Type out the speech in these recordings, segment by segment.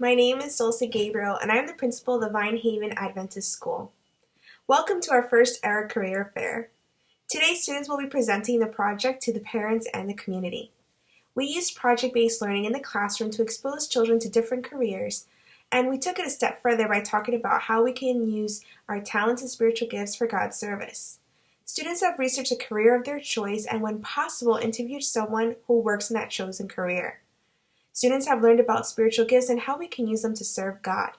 My name is Dulce Gabriel, and I'm the principal of the Vine Haven Adventist School. Welcome to our first ever career fair. Today, students will be presenting the project to the parents and the community. We used project-based learning in the classroom to expose children to different careers, and we took it a step further by talking about how we can use our talents and spiritual gifts for God's service. Students have researched a career of their choice and, when possible, interviewed someone who works in that chosen career. Students have learned about spiritual gifts and how we can use them to serve God.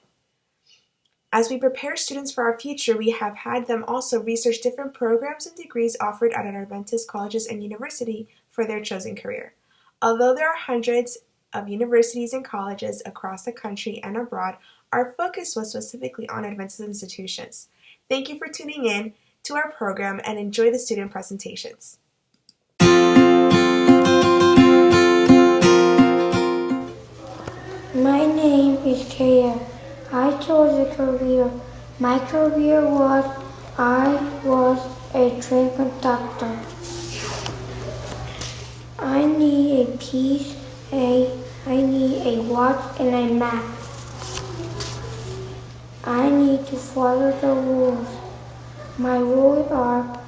As we prepare students for our future, we have had them also research different programs and degrees offered at our Adventist colleges and university for their chosen career. Although there are hundreds of universities and colleges across the country and abroad, our focus was specifically on Adventist institutions. Thank you for tuning in to our program and enjoy the student presentations. My name is Kaya. I chose a career. My career was I was a train conductor. I need a piece, I need a watch and a map. I need to follow the rules. My rules are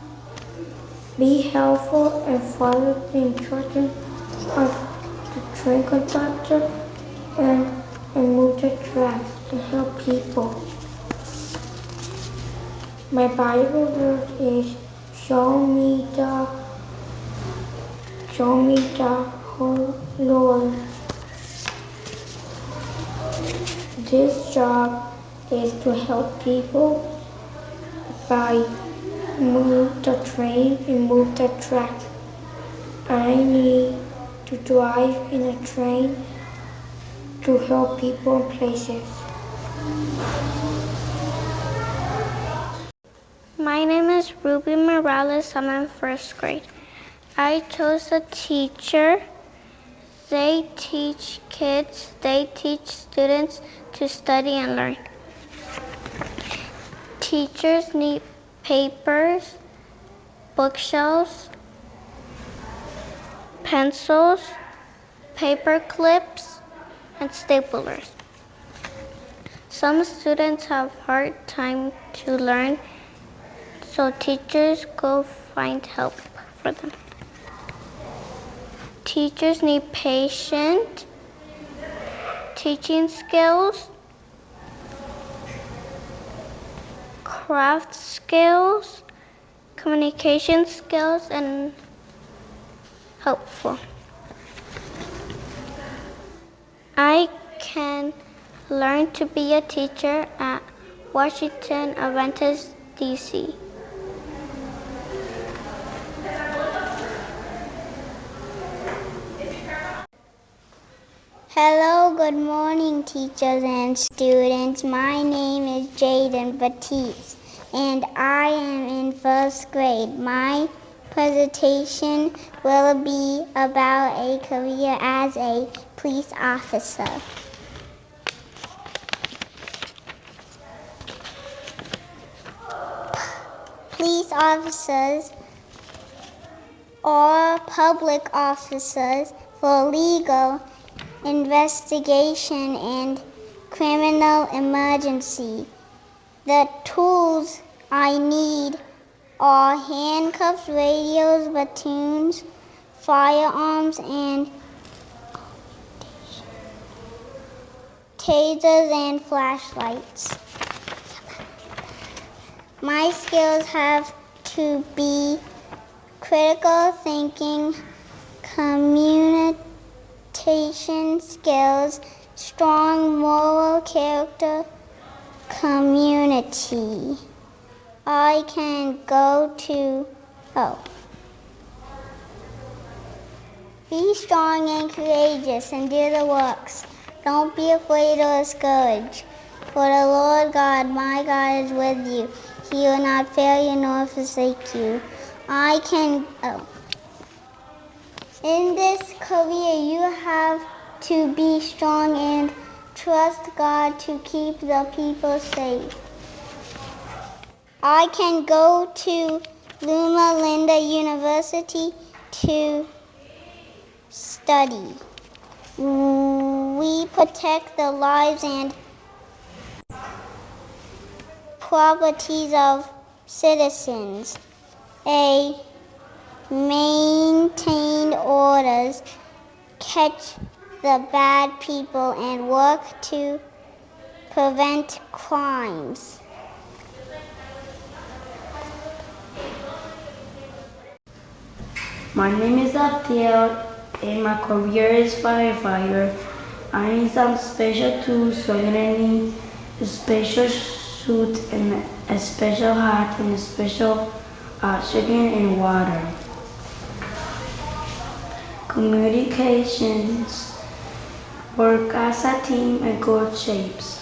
be helpful and follow the instructions of the train conductor and move the tracks and help people. My Bible verse is show me the whole Lord. This job is to help people by move the train and move the track. I need to drive in a train to help people in places. My name is Ruby Morales. I'm in first grade. I chose a teacher. They teach kids, they teach students to study and learn. Teachers need papers, bookshelves, pencils, paper clips, and staplers. Some students have hard time to learn, so teachers go find help for them. Teachers need patient teaching skills, craft skills, communication skills, and helpful. I can learn to be a teacher at Washington Adventist, D.C. Hello, good morning, teachers and students. My name is Jaden Batiste, and I am in first grade. My presentation will be about a career as a police officer. Police officers are public officers for legal investigation and criminal emergency. The tools I need are handcuffs, radios, batons, firearms, and tasers and flashlights. My skills have to be critical thinking, communication skills, strong moral character, community. I can go to, Be strong and courageous and do the works. Don't be afraid or discouraged. For the Lord God, my God, is with you. He will not fail you nor forsake you. In this career, you have to be strong and trust God to keep the people safe. I can go to Loma Linda University to study. we protect the lives and properties of citizens. A. Maintain orders, catch the bad people, and work to prevent crimes. My name is Abdiel and my career is firefighter. I need some special tools, so I'm gonna need a special suit and a special hat and a special oxygen and water. Communications, work as a team and good shapes.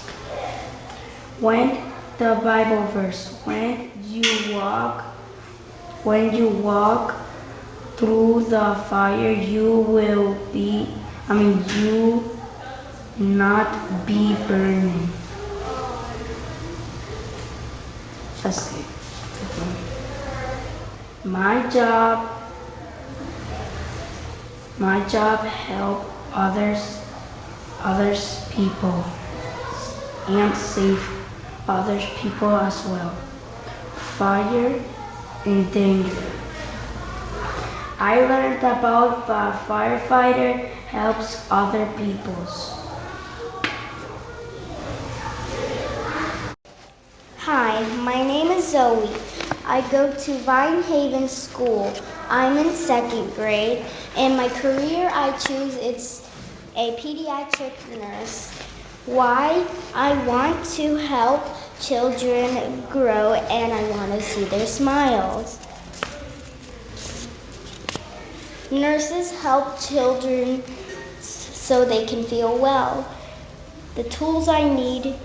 When the Bible verse, when you walk through the fire, you not be burning. That's it. My job help others people and save others people as well. Fire and danger. I learned about the firefighter helps other peoples. Hi, my name is Zoe. I go to Vine Haven School. I'm in 2nd grade, and my career I choose is a pediatric nurse. Why? I want to help children grow and I want to see their smiles. Nurses help children so they can feel well. The tools I need,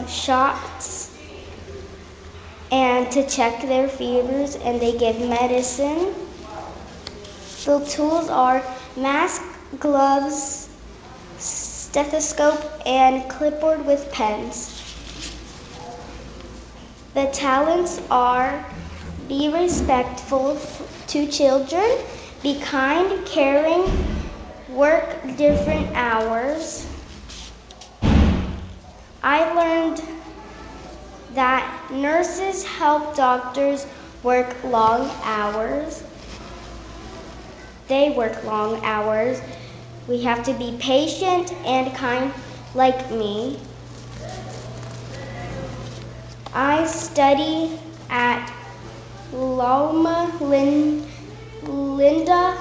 shots and to check their fevers, and they give medicine. The tools are mask, gloves, stethoscope, and clipboard with pens. The talents are be respectful to children, be kind, caring, work different hours. I learned that nurses help doctors work long hours. They work long hours. We have to be patient and kind like me. I study at Loma Linda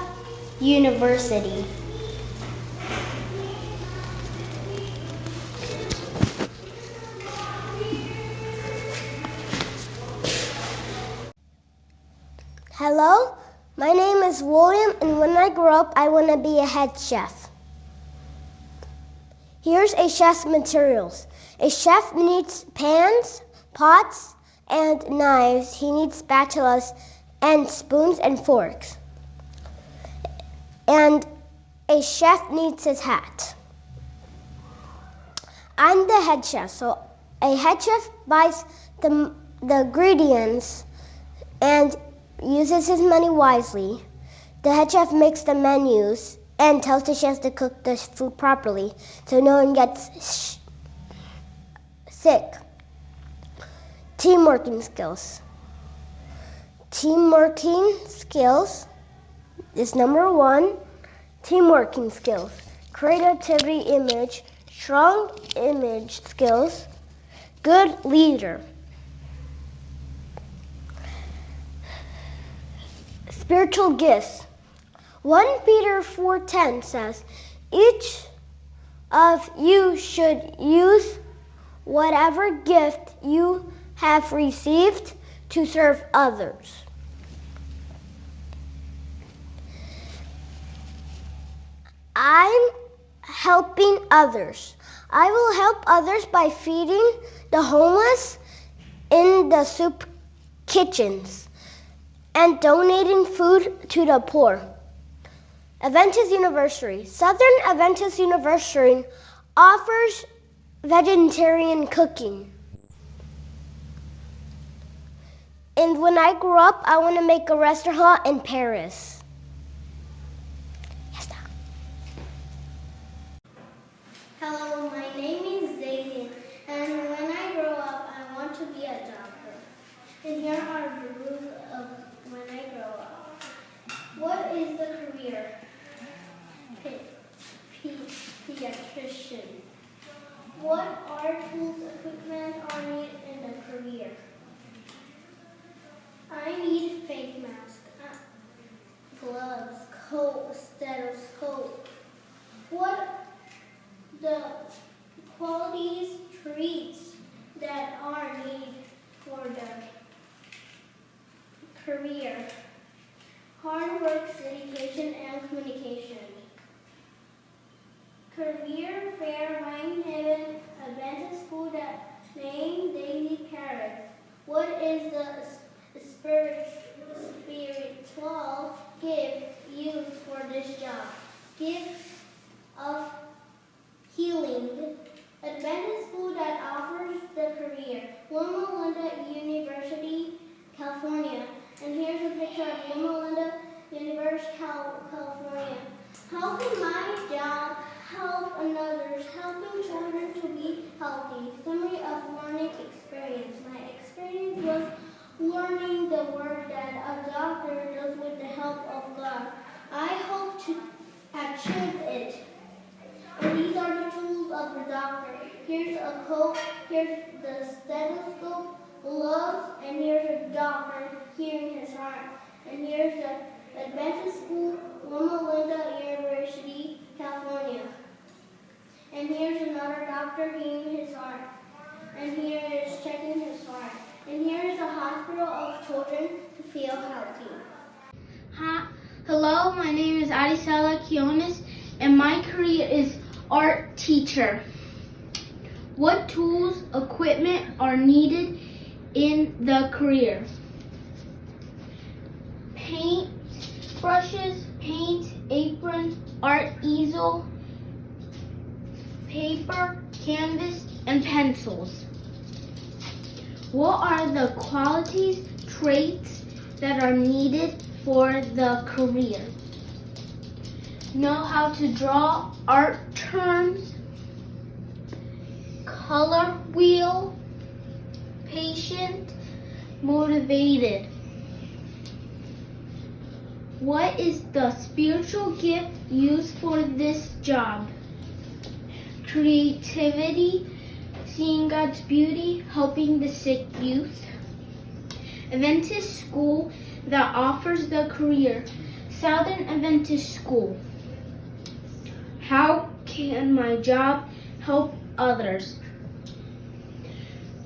University. Hello, my name is William, and when I grow up, I want to be a head chef. Here's a chef's materials. A chef needs pans, pots, and knives. He needs spatulas and spoons and forks. And a chef needs his hat. I'm the head chef, so a head chef buys the ingredients and uses his money wisely. The head chef makes the menus and tells the chefs to cook the food properly so no one gets sick. Teamworking skills. Teamworking skills is number 1. Teamworking skills. Creativity image. Strong image skills. Good leader. Spiritual gifts. 1 Peter 4:10 says, each of you should use whatever gift you have received to serve others. I'm helping others. I will help others by feeding the homeless in the soup kitchens and donating food to the poor. Adventist University. Southern Adventist University offers vegetarian cooking. And when I grow up, I want to make a restaurant in Paris. Hello, my name is Zayn, and when I grow up, I want to be a doctor. And here are the rules of when I grow up. What is the career? Pediatrician. What are tools, equipment are needed in the career? I need face mask, gloves, coat, stethoscope. What the qualities, traits that are needed for the career? Hard work, dedication, and communication. Career fair, Vinehaven Adventist School that named Daisy Paris. What is the spiritual gift used for this job? Gift of healing. Adventist school that offers the career. Loma Linda University, California. And here's a picture of Loma Linda University, California. How can my job help others, helping children to be healthy? Summary of learning experience. My experience was learning the work that a doctor does with the help of God. I hope to achieve it. And these are the tools of the doctor. Here's a coat, here's the stethoscope, gloves, and here's a doctor hearing his heart. And here's the Adventist School, Loma Linda University, California. And here's another doctor hearing his heart. And here is checking his heart. And here is a hospital of children to feel healthy. Hello, my name is Arisela Quiones, and my career is art teacher. What tools, equipment are needed in the career? Paint brushes, paint, apron, art easel, paper, canvas, and pencils. What are the qualities, traits that are needed for the career? Know how to draw art terms, color wheel, patient, motivated. What is the spiritual gift used for this job? Creativity, seeing God's beauty, helping the sick youth. Adventist school that offers the career. Southern Adventist School. How can my job help others?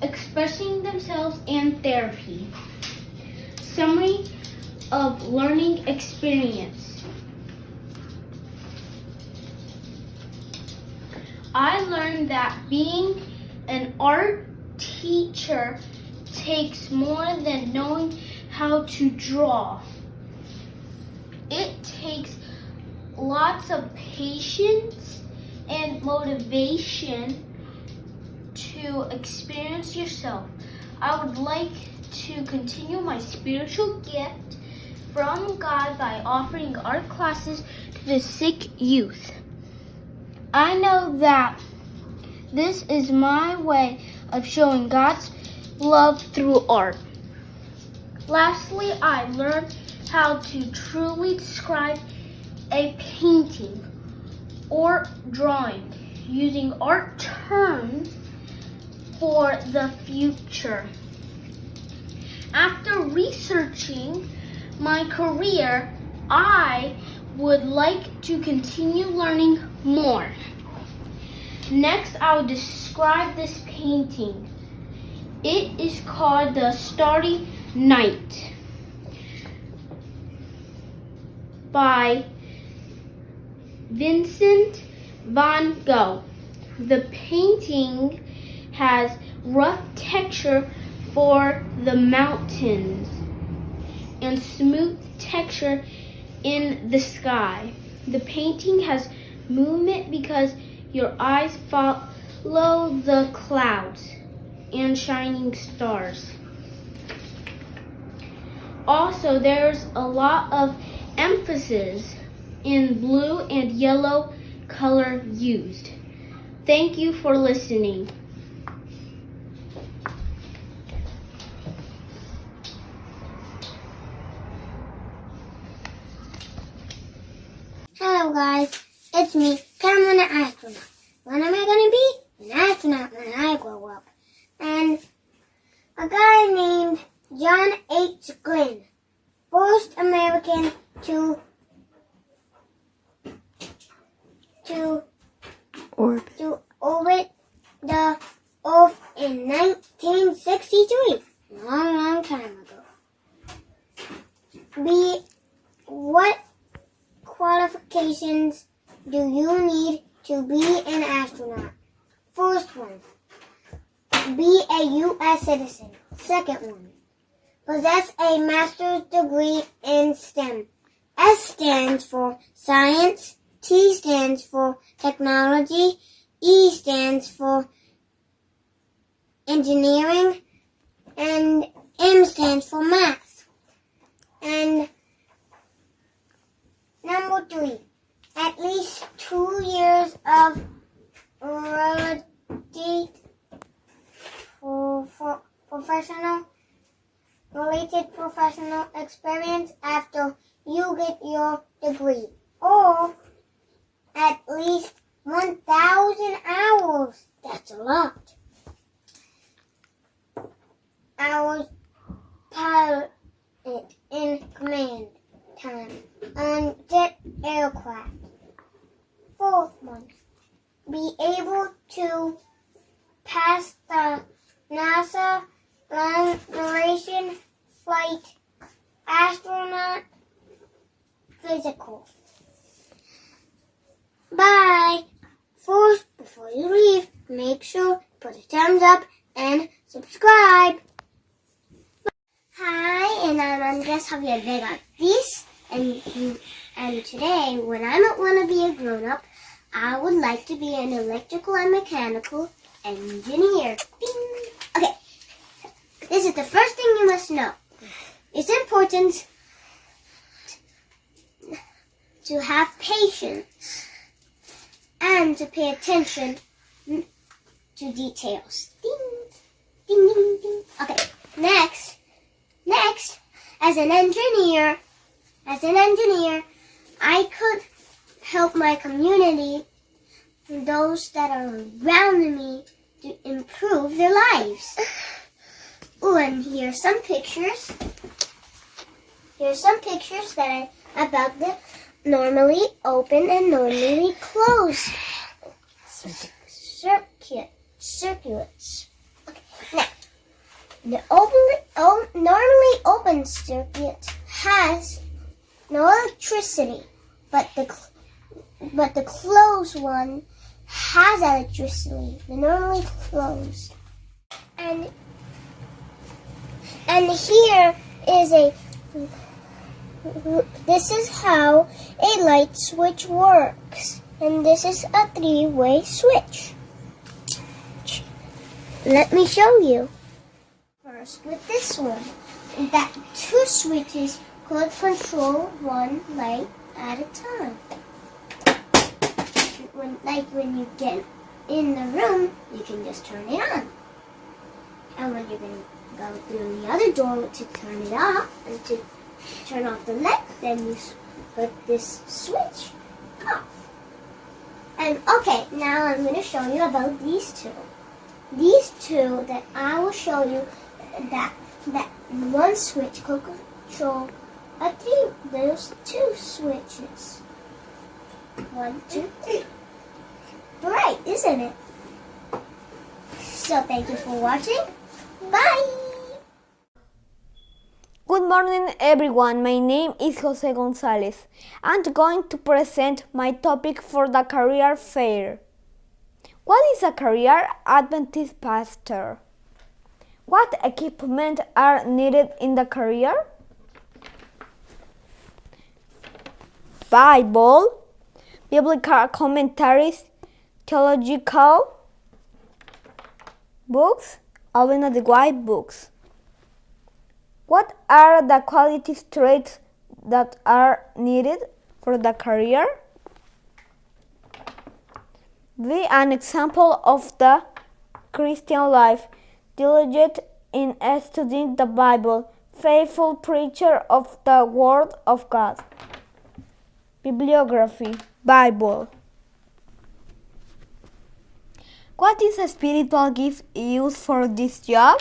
Expressing themselves and therapy. Summary of learning experience. I learned that being an art teacher takes more than knowing how to draw. It takes lots of patience and motivation to experience yourself. I would like to continue my spiritual gift from God by offering art classes to the sick youth. I know that this is my way of showing God's love through art. Lastly, I learned how to truly describe a painting or drawing using art terms for the future. After researching my career, I would like to continue learning more. Next, I'll describe this painting. It is called The Starry Night by Vincent van Gogh. The painting has rough texture for the mountains and smooth texture in the sky. The painting has movement because your eyes follow the clouds and shining stars. Also, there's a lot of emphasis in blue and yellow color used. Thank you for listening. Hello guys, it's me, Cameron, an astronaut. When am I going to be? An astronaut when I grow up. And a guy named John H. Glenn, first American to orbit the Earth in 1963. Long time ago. What qualifications do you need to be an astronaut? First one, be a U.S. citizen. Second one, possess a master's degree in STEM. S stands for science, T stands for technology, E stands for engineering, and M stands for math. And number 3, at least 2 years of professional experience after you get your degree, or at least 1,000 hours. That's a lot. Hours pilot in command time on jet aircraft. Fourth one, be able to pass the NASA long duration flight astronaut physical. Bye. First, before you leave, make sure to put a thumbs up and subscribe. Hi, and I'm Andres Javier Vega Ortiz, and today, when I want to be a grown-up, I would like to be an electrical and mechanical engineer. Bing. Okay, this is the first thing you must know. It's important to have patience and to pay attention to details. Ding, ding, ding, ding. Okay, next, as an engineer, I could help my community, those that are around me, to improve their lives. Oh, and here's some pictures. About the normally open and normally closed circuits. Okay, now, the normally open circuit has no electricity, but the closed one has electricity. The normally closed, and here is this is how a light switch works, and this is a 3-way switch. Let me show you. First, with this one, that 2 switches could control one light at a time. When you get in the room, you can just turn it on. And when you're going to go through the other door to turn it off, and to turn off the light, then you put this switch off. And okay, now I'm going to show you about these two. These two that I will show you, that one switch could control there's 2 switches. 1, 2, 3. Great, isn't it? So thank you for watching. Bye! Good morning everyone, my name is Jose Gonzalez. I'm going to present my topic for the career fair. What is a career Adventist pastor? What equipment are needed in the career? Bible, biblical commentaries, theological books, Alvin and the White books. What are the quality traits that are needed for the career? Be an example of the Christian life, diligent in studying the Bible, faithful preacher of the Word of God. Bibliography, Bible. What is a spiritual gift used for this job?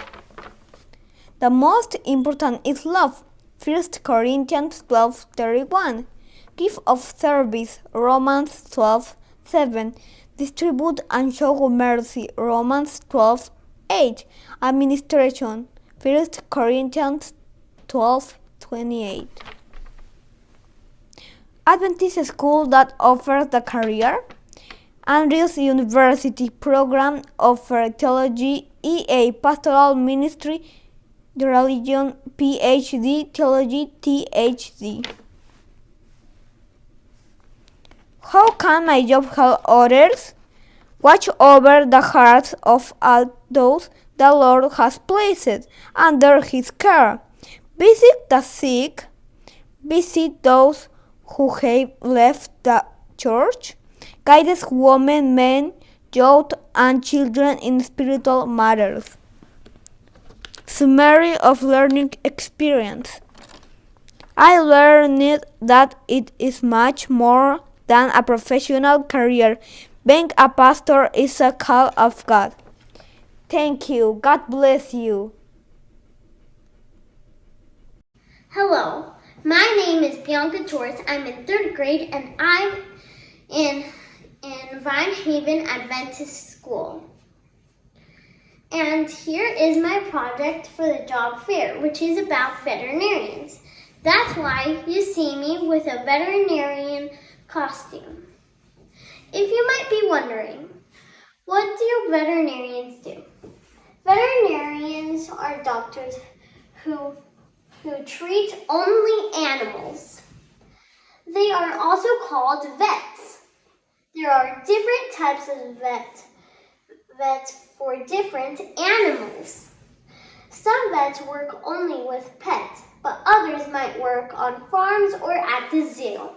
The most important is love. 1 Corinthians 12:31. Gift of service. Romans 12:7. Distribute and show mercy. Romans 12:8. Administration. 1 Corinthians 12:28. Adventist school that offers the career. Andrews University program offers theology, EA, pastoral ministry, religion, PhD, theology, THD. How can my job help others? Watch over the hearts of all those the Lord has placed under His care. Visit the sick. Visit those who have left the church. Guides women, men, youth, and children in spiritual matters. Summary of learning experience. I learned that it is much more than a professional career. Being a pastor is a call of God. Thank you. God bless you. Hello, my name is Bianca Torres. I'm in 3rd grade and I'm in Vine Haven Adventist School. And here is my project for the job fair, which is about veterinarians. That's why you see me with a veterinarian costume. If you might be wondering, what do veterinarians do? Veterinarians are doctors who treat only animals. They are also called vets. There are different types of vets for different animals. Some vets work only with pets, but others might work on farms or at the zoo.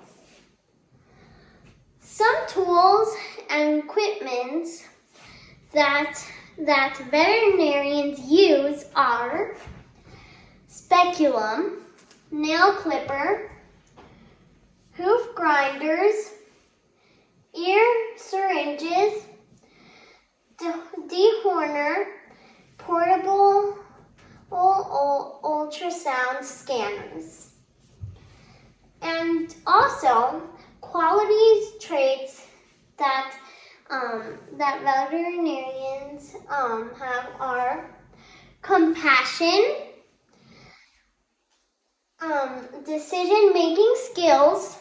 Some tools and equipment that veterinarians use are speculum, nail clipper, hoof grinders, ear syringes, dehorner, portable ultrasound scanners, and also qualities traits that veterinarians have are compassion, decision-making skills,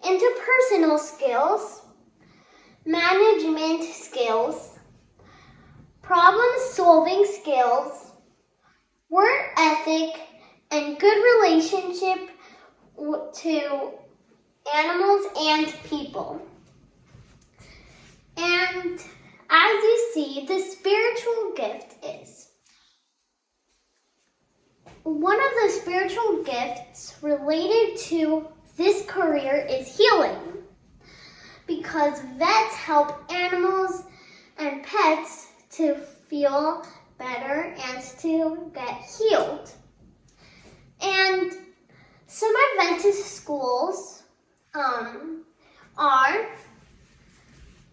interpersonal skills, management skills, problem-solving skills, work ethic, and good relationship to animals and people. And as you see, the spiritual gift is. One of the spiritual gifts related to this career is healing, because vets help animals and pets to feel better and to get healed. And some Adventist schools some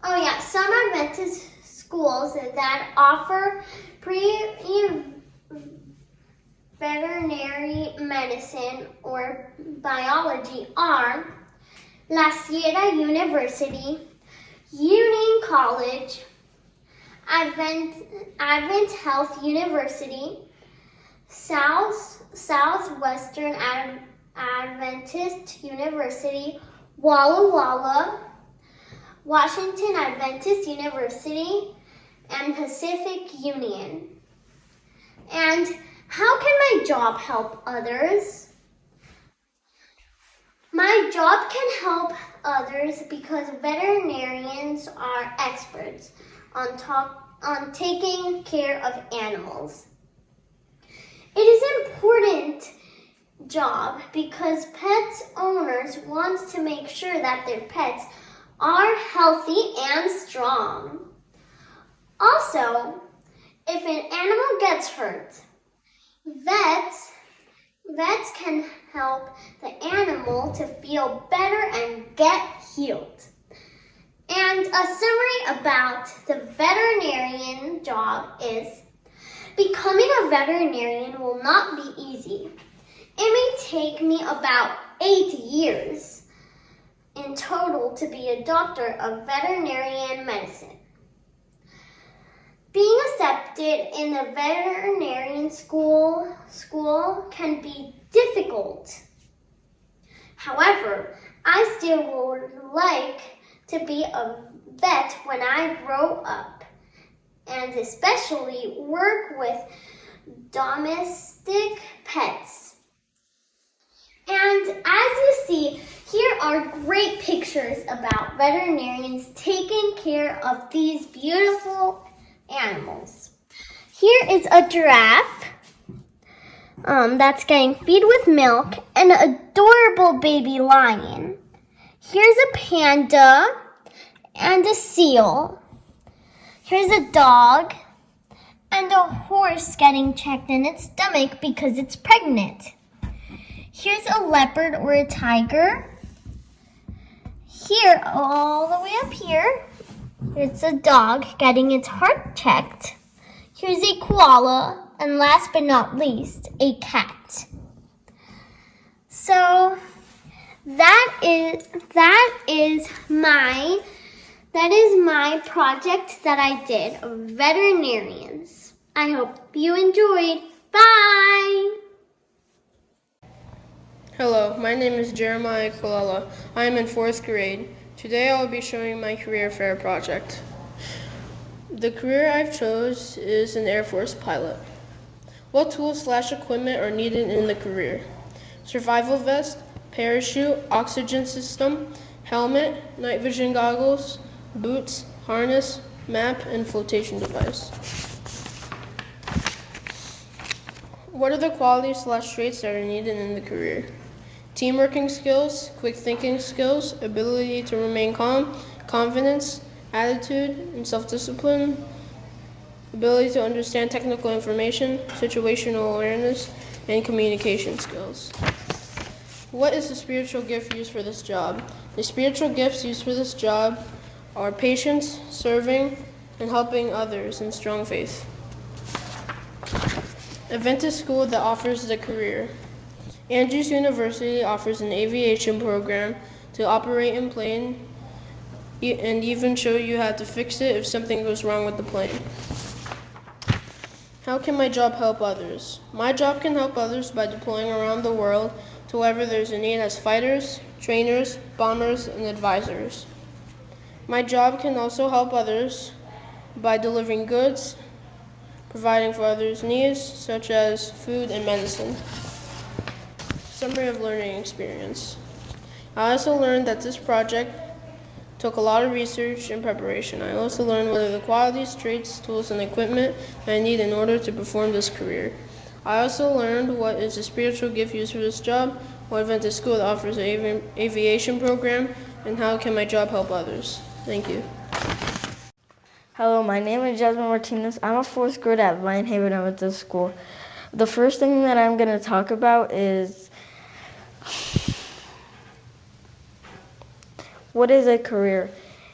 Adventist schools that offer veterinary medicine or biology are La Sierra University, Union College, Advent Health University, Southwestern Adventist University, Walla Walla, Washington Adventist University, and Pacific Union. And how can my job help others? My job can help others because veterinarians are experts on taking care of animals. It is an important job because pet owners want to make sure that their pets are healthy and strong. Also, if an animal gets hurt, vets can help the animal to feel better and get healed. And a summary about the veterinarian job is, becoming a veterinarian will not be easy. It may take me about 8 years in total to be a doctor of veterinary medicine. Being accepted in the veterinarian school can be difficult. However, I still would like to be a vet when I grow up, and especially work with domestic pets. And as you see, here are great pictures about veterinarians taking care of these beautiful animals. Here is a giraffe that's getting fed with milk, and an adorable baby lion. Here's a panda and a seal. Here's a dog and a horse getting checked in its stomach because it's pregnant. Here's a leopard or a tiger. Here, all the way up here, it's a dog getting its heart checked. Here's a koala, and last but not least, a cat. So that is my project that I did of veterinarians. I hope you enjoyed. Bye! Hello, my name is Jeremiah Kalala. I am in 4th grade. Today I will be showing my career fair project. The career I've chose is an Air Force pilot. What tools/equipment are needed in the career? Survival vest, parachute, oxygen system, helmet, night vision goggles, boots, harness, map, and flotation device. What are the qualities/traits that are needed in the career? Teamworking skills, quick thinking skills, ability to remain calm, confidence, attitude, and self-discipline, ability to understand technical information, situational awareness, and communication skills. What is the spiritual gift used for this job? The spiritual gifts used for this job are patience, serving, and helping others, and strong faith. Adventist school that offers the career. Andrews University offers an aviation program to operate a plane and even show you how to fix it if something goes wrong with the plane. How can my job help others? My job can help others by deploying around the world to wherever there's a need as fighters, trainers, bombers, and advisors. My job can also help others by delivering goods, providing for others' needs, such as food and medicine. Summary of learning experience. I also learned that this project took a lot of research and preparation. I also learned what are the qualities, traits, tools, and equipment I need in order to perform this career. I also learned what is the spiritual gift used for this job, what Adventist school that offers an aviation program, and how can my job help others. Thank you. Hello, my name is Jasmine Martinez. I'm a 4th grader at Vinehaven Adventist School. The first thing that I'm going to talk about is what is a career?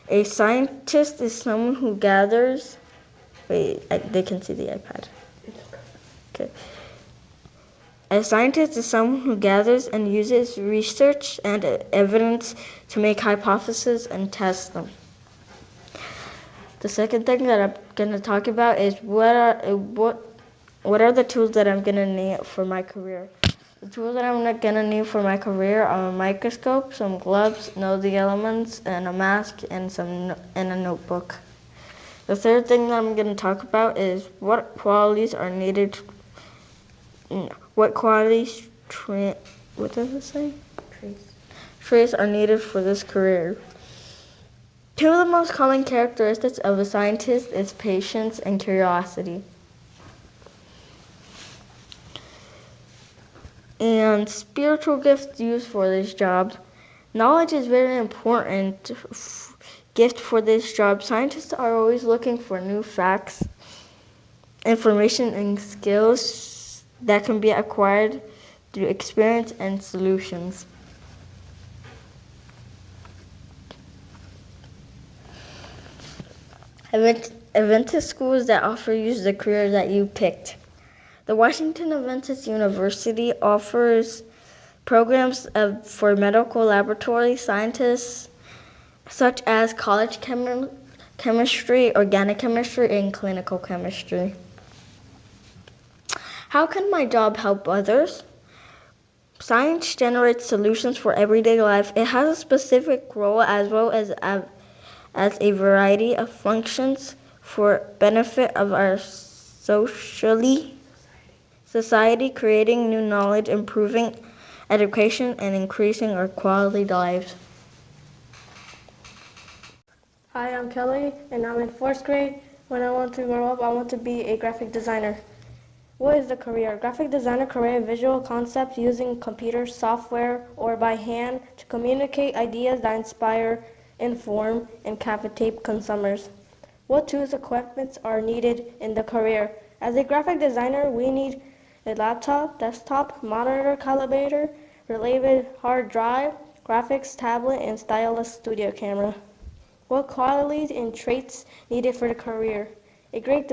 A scientist is someone who gathers. They can see the iPad. Okay. A scientist is someone who gathers and uses research and evidence to make hypotheses and test them. The second thing that I'm going to talk about is what are the tools that I'm going to need for my career. The tools that I'm going to need for my career are a microscope, some gloves, know the elements, and a mask, and a notebook. The third thing that I'm going to talk about is what qualities are needed. Traits are needed for this career. Two of the most common characteristics of a scientist is patience and curiosity. And spiritual gifts used for this job. Knowledge is very important gift for this job. Scientists are always looking for new facts, information, and skills that can be acquired through experience and solutions. Adventist schools that offer you the career that you picked. The Washington Adventist University offers programs for medical laboratory scientists, such as college chemistry, organic chemistry, and clinical chemistry. How can my job help others? Science generates solutions for everyday life. It has a specific role as well as a variety of functions for benefit of our society, creating new knowledge, improving education, and increasing our quality lives. Hi, I'm Kelly, and I'm in 4th grade. When I want to grow up, I want to be a graphic designer. What is the career? Graphic designer creates visual concepts using computer software or by hand to communicate ideas that inspire, inform, and captivate consumers. What tools and equipment are needed in the career? As a graphic designer, we need a laptop, desktop, monitor, calibrator, related hard drive, graphics tablet, and stylus studio camera. What qualities and traits needed for the career? A great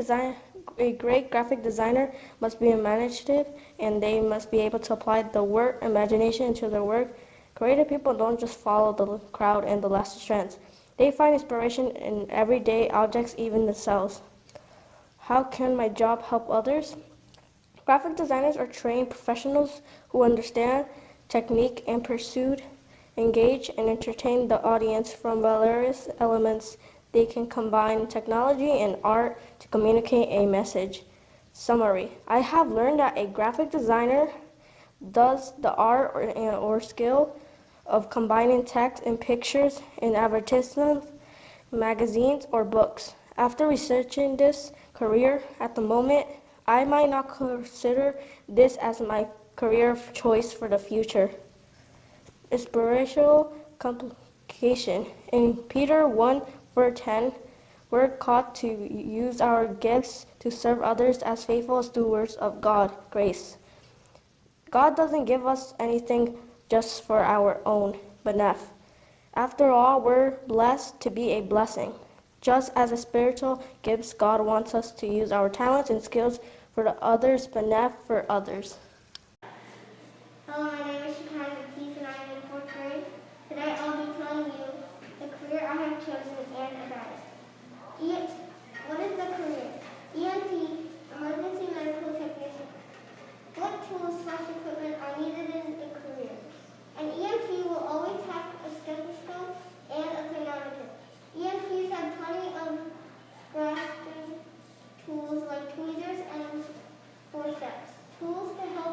graphic designer must be imaginative, and they must be able to apply the work imagination into their work. Creative people don't just follow the crowd and the latest trends. They find inspiration in everyday objects, even themselves. How can my job help others? Graphic designers are trained professionals who understand technique and pursuit, engage, and entertain the audience from various elements. They can combine technology and art to communicate a message. Summary: I have learned that a graphic designer does the art or skill of combining text and pictures in advertisements, magazines, or books. After researching this career at the moment, I might not consider this as my career choice for the future. Spiritual complication. In Peter 1:10, we're called to use our gifts to serve others as faithful stewards of God's grace. God doesn't give us anything just for our own benefit. After all, we're blessed to be a blessing. Just as a spiritual gifts, God wants us to use our talents and skills for the others' benefit for others. Hello, my name is Shekinah Batiste and I'm in 4th grade. Today I'll be telling you the career I have chosen and about it. What is the career? EMT, Emergency Medical Technician. What tools/equipment are needed in the career? An EMT will always have a stethoscope and a thermometer. EMTs have plenty of grasping tools like tweezers and forceps. Tools to help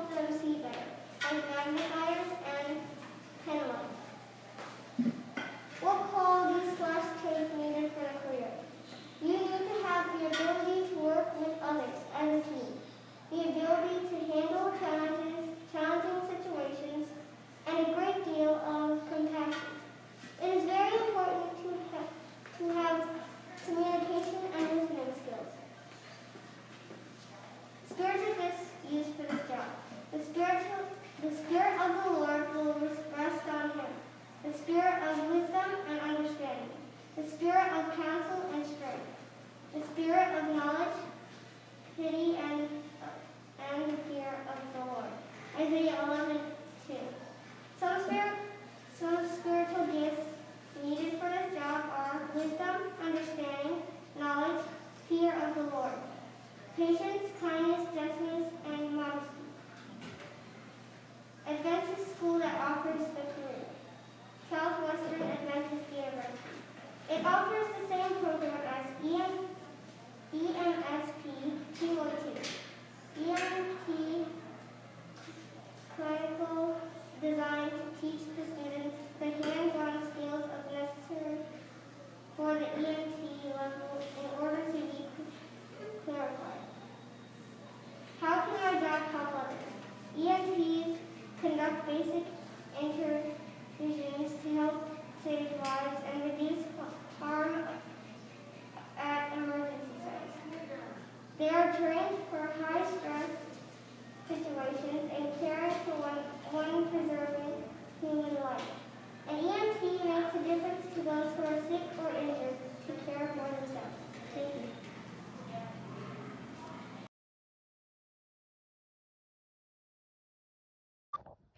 to those who are sick or injured to care for themselves. Thank you.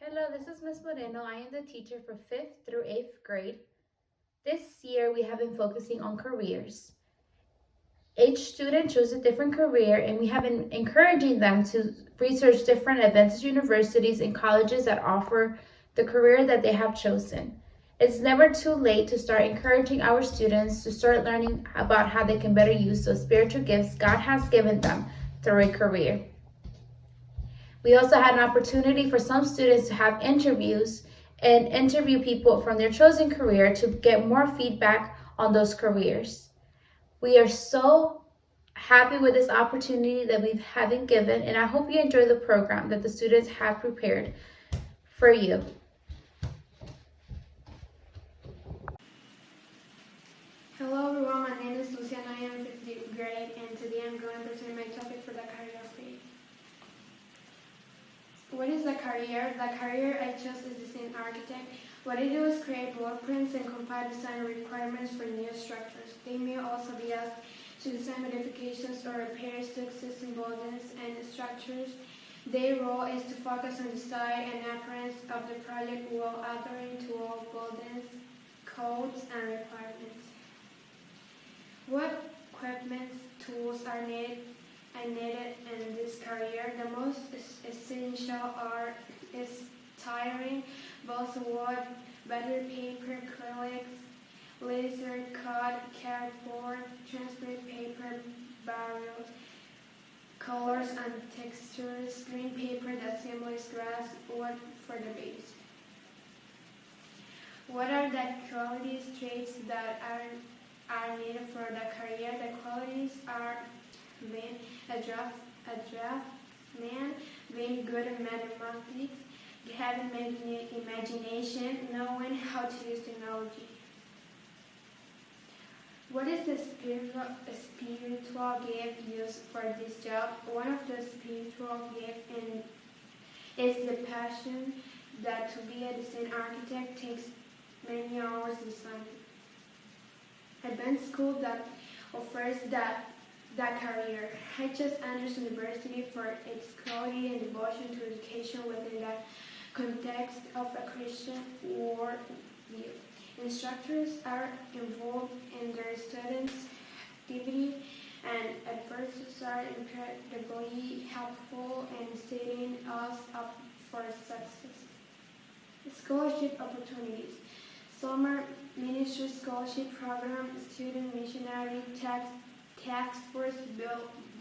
Hello, this is Ms. Moreno. I am the teacher for 5th through 8th grade. This year we have been focusing on careers. Each student chose a different career, and we have been encouraging them to research different advanced universities and colleges that offer the career that they have chosen. It's never too late to start encouraging our students to start learning about how they can better use those spiritual gifts God has given them through a career. We also had an opportunity for some students to have interviews and interview people from their chosen career to get more feedback on those careers. We are so happy with this opportunity that we have been given, and I hope you enjoy the program that the students have prepared for you. Hello everyone, my name is Luciana. I am in 5th grade, and today I'm going to present my topic for the career fair. What is the career? The career I chose is design architect. What I do is create blueprints and compile design requirements for new structures. They may also be asked to design modifications or repairs to existing buildings and structures. Their role is to focus on design and appearance of the project while adhering to all buildings, codes, and requirements. What equipment tools are needed in this career? The most essential is tiring, balsa wood, butter paper, acrylics, laser cut, cardboard, transparent paper, barrels, colors and textures, green paper that symbolizes grass, wood for the base. What are the qualities, traits that are needed for the career? The qualities are being a draftsman, being good at mathematics, having imagination, knowing how to use technology. What is the spiritual gift used for this job? One of the spiritual gifts is the passion that to be a design architect takes many hours designing. Advanced school that offers that career. I chose Andrews University for its quality and devotion to education within the context of a Christian worldview. Instructors are involved in their students' activity, and advisors are incredibly helpful in setting us up for success. Scholarship opportunities. Summer Ministry Scholarship Program, Student Missionary Task Force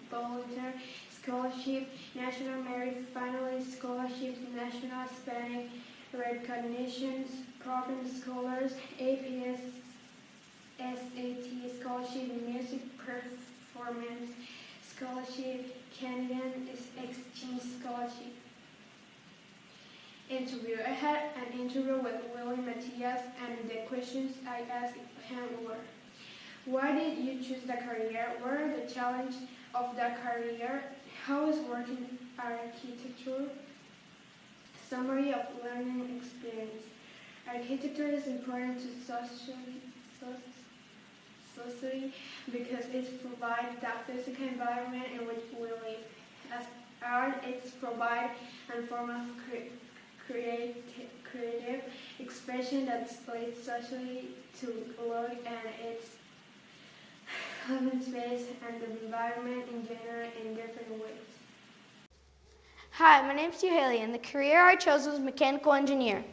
Volunteer Scholarship, National Merit Finalist Scholarships, National Hispanic Recognition Program Scholars, APS SAT Scholarship, Music Performance Scholarship, Canadian Exchange Scholarship. Interview. I had an interview with Willie Matias, and the questions I asked him were: why did you choose the career? What are the challenges of the career? How is working architecture? Summary of learning experience. Architecture is important to society because it provides the physical environment in which we live. As art, it provides a form of creative expression that displays socially to look at its living space and the environment in general in different ways. Hi, my name is Hugh Haley, and the career I chose was mechanical engineer.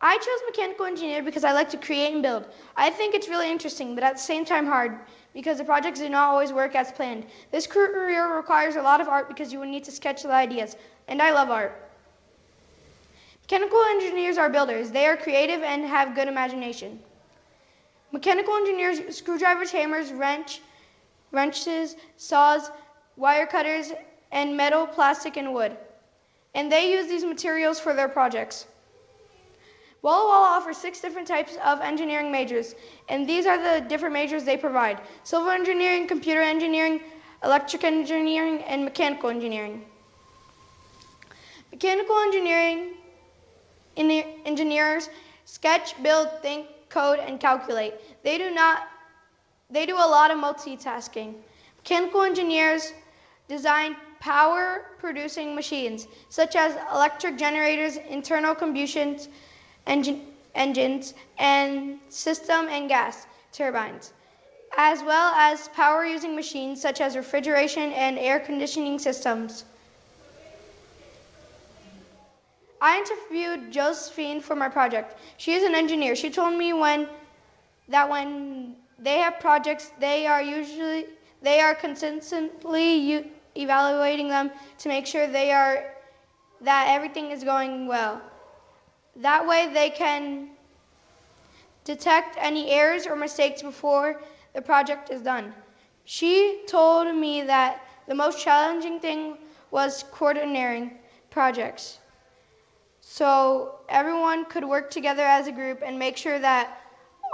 I chose mechanical engineer because I like to create and build. I think it's really interesting, but at the same time hard, because the projects do not always work as planned. This career requires a lot of art because you will need to sketch the ideas, and I love art. Mechanical engineers are builders. They are creative and have good imagination. Mechanical engineers use screwdrivers, hammers, wrenches, saws, wire cutters, and metal, plastic, and wood. And they use these materials for their projects. Walla Walla offers 6 different types of engineering majors, and these are the different majors they provide: civil engineering, computer engineering, electric engineering, and mechanical engineering. Mechanical engineering engineers sketch, build, think, code, and calculate. They do a lot of multitasking. Mechanical engineers design power producing machines such as electric generators, internal combustion engines, and system and gas turbines, as well as power using machines such as refrigeration and air conditioning systems. I interviewed Josephine for my project. She is an engineer. She told me when they have projects, they are consistently evaluating them to make sure that everything is going well. That way they can detect any errors or mistakes before the project is done. She told me that the most challenging thing was coordinating projects, so everyone could work together as a group and make sure that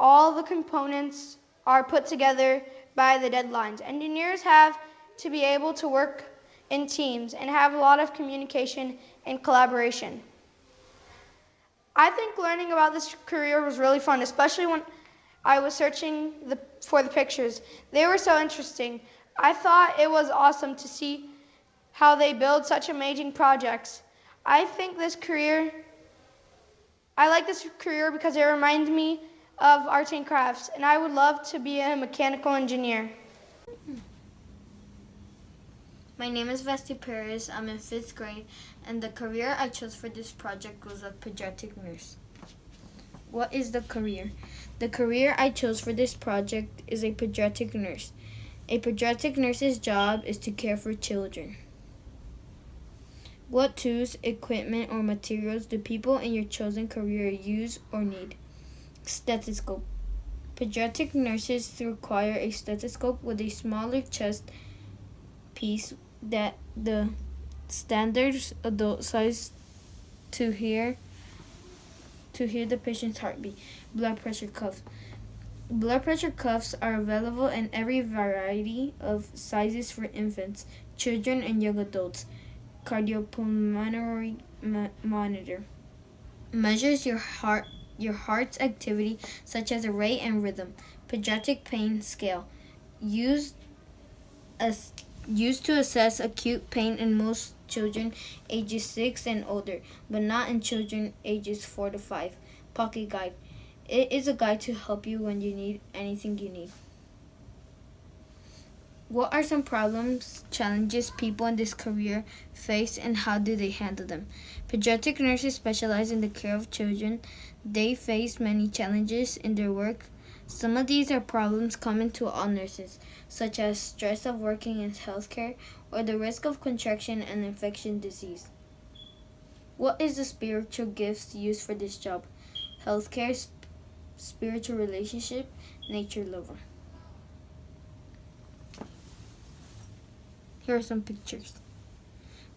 all the components are put together by the deadlines. Engineers have to be able to work in teams and have a lot of communication and collaboration. I think learning about this career was really fun, especially when I was searching for the pictures. They were so interesting. I thought it was awesome to see how they build such amazing projects. I like this career because it reminds me of arts and crafts, and I would love to be a mechanical engineer. My name is Vesti Perez. I'm in 5th grade, and the career I chose for this project was a pediatric nurse. What is the career? The career I chose for this project is a pediatric nurse. A pediatric nurse's job is to care for children. What tools, equipment, or materials do people in your chosen career use or need? Stethoscope. Pediatric nurses require a stethoscope with a smaller chest piece than the standard adult size to hear the patient's heartbeat. Blood pressure cuffs. Blood pressure cuffs are available in every variety of sizes for infants, children, and young adults. Cardiopulmonary monitor measures your heart's activity, such as a rate and rhythm. Pediatric pain scale used to assess acute pain in most children ages 6 and older, but not in children ages 4 to 5. Pocket guide. It is a guide to help you when you need anything you need. What are some problems, challenges people in this career face, and how do they handle them? Pediatric nurses specialize in the care of children. They face many challenges in their work. Some of these are problems common to all nurses, such as stress of working in healthcare or the risk of contraction and infection disease. What is the spiritual gifts used for this job? Healthcare, spiritual relationship, nature lover. Here are some pictures.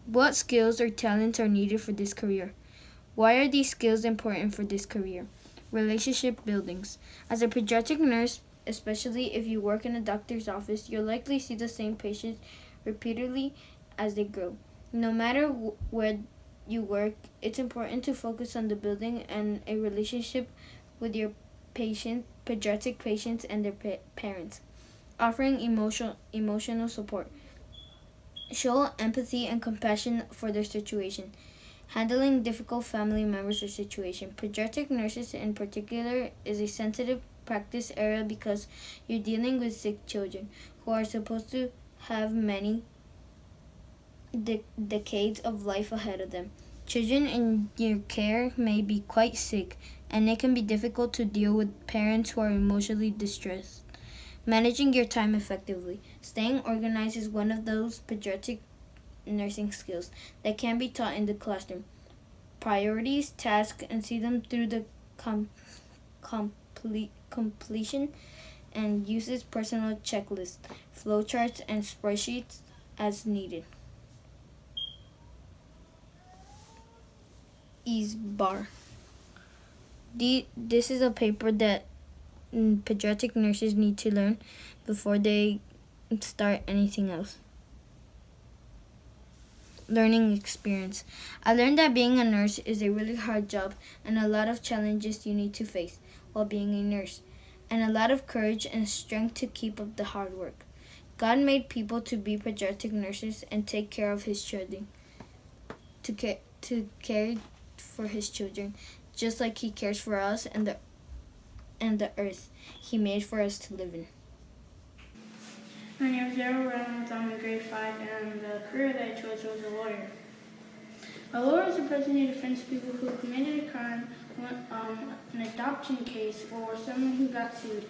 What skills or talents are needed for this career? Why are these skills important for this career? Relationship buildings. As a pediatric nurse, especially if you work in a doctor's office, you'll likely see the same patients repeatedly as they grow. No matter where you work, it's important to focus on the building and a relationship with your pediatric patients and their parents. Offering emotional support. Show empathy and compassion for their situation. Handling difficult family members or situation. Pediatric nurses in particular is a sensitive practice area because you're dealing with sick children who are supposed to have many decades of life ahead of them. Children in your care may be quite sick, and it can be difficult to deal with parents who are emotionally distressed. Managing your time effectively. Staying organized is one of those pediatric nursing skills that can be taught in the classroom. Priorities, tasks, and see them through the completion, and uses personal checklists, flowcharts, and spreadsheets as needed. Ease bar. This is a paper that pediatric nurses need to learn before they start anything else. learning experience. I learned that being a nurse is a really hard job and a lot of challenges you need to face while being a nurse, and a lot of courage and strength to keep up the hard work. God made people to be pediatric nurses and take care of his children, to care for his children, just like he cares for us and the earth he made for us to live in. My name is Daryl Reynolds. I'm in grade 5, and the career that I chose was a lawyer. A lawyer is a person who defends people who committed a crime, an adoption case, or someone who got sued.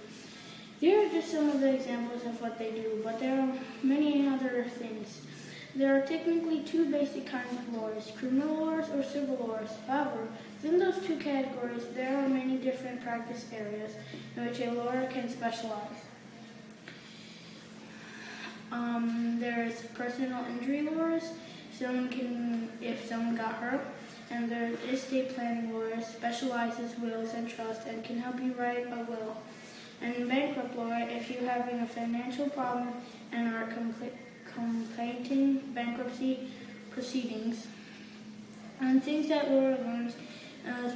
Here are just some of the examples of what they do, but there are many other things. There are technically two basic kinds of lawyers, criminal lawyers or civil lawyers. However, within those two categories, there are many different practice areas in which a lawyer can specialize. There's personal injury lawyers, if someone got hurt, and there's estate planning lawyers, specializes wills and trusts and can help you write a will. And bankrupt lawyer, if you're having a financial problem and are completing bankruptcy proceedings. And things that lawyer learns is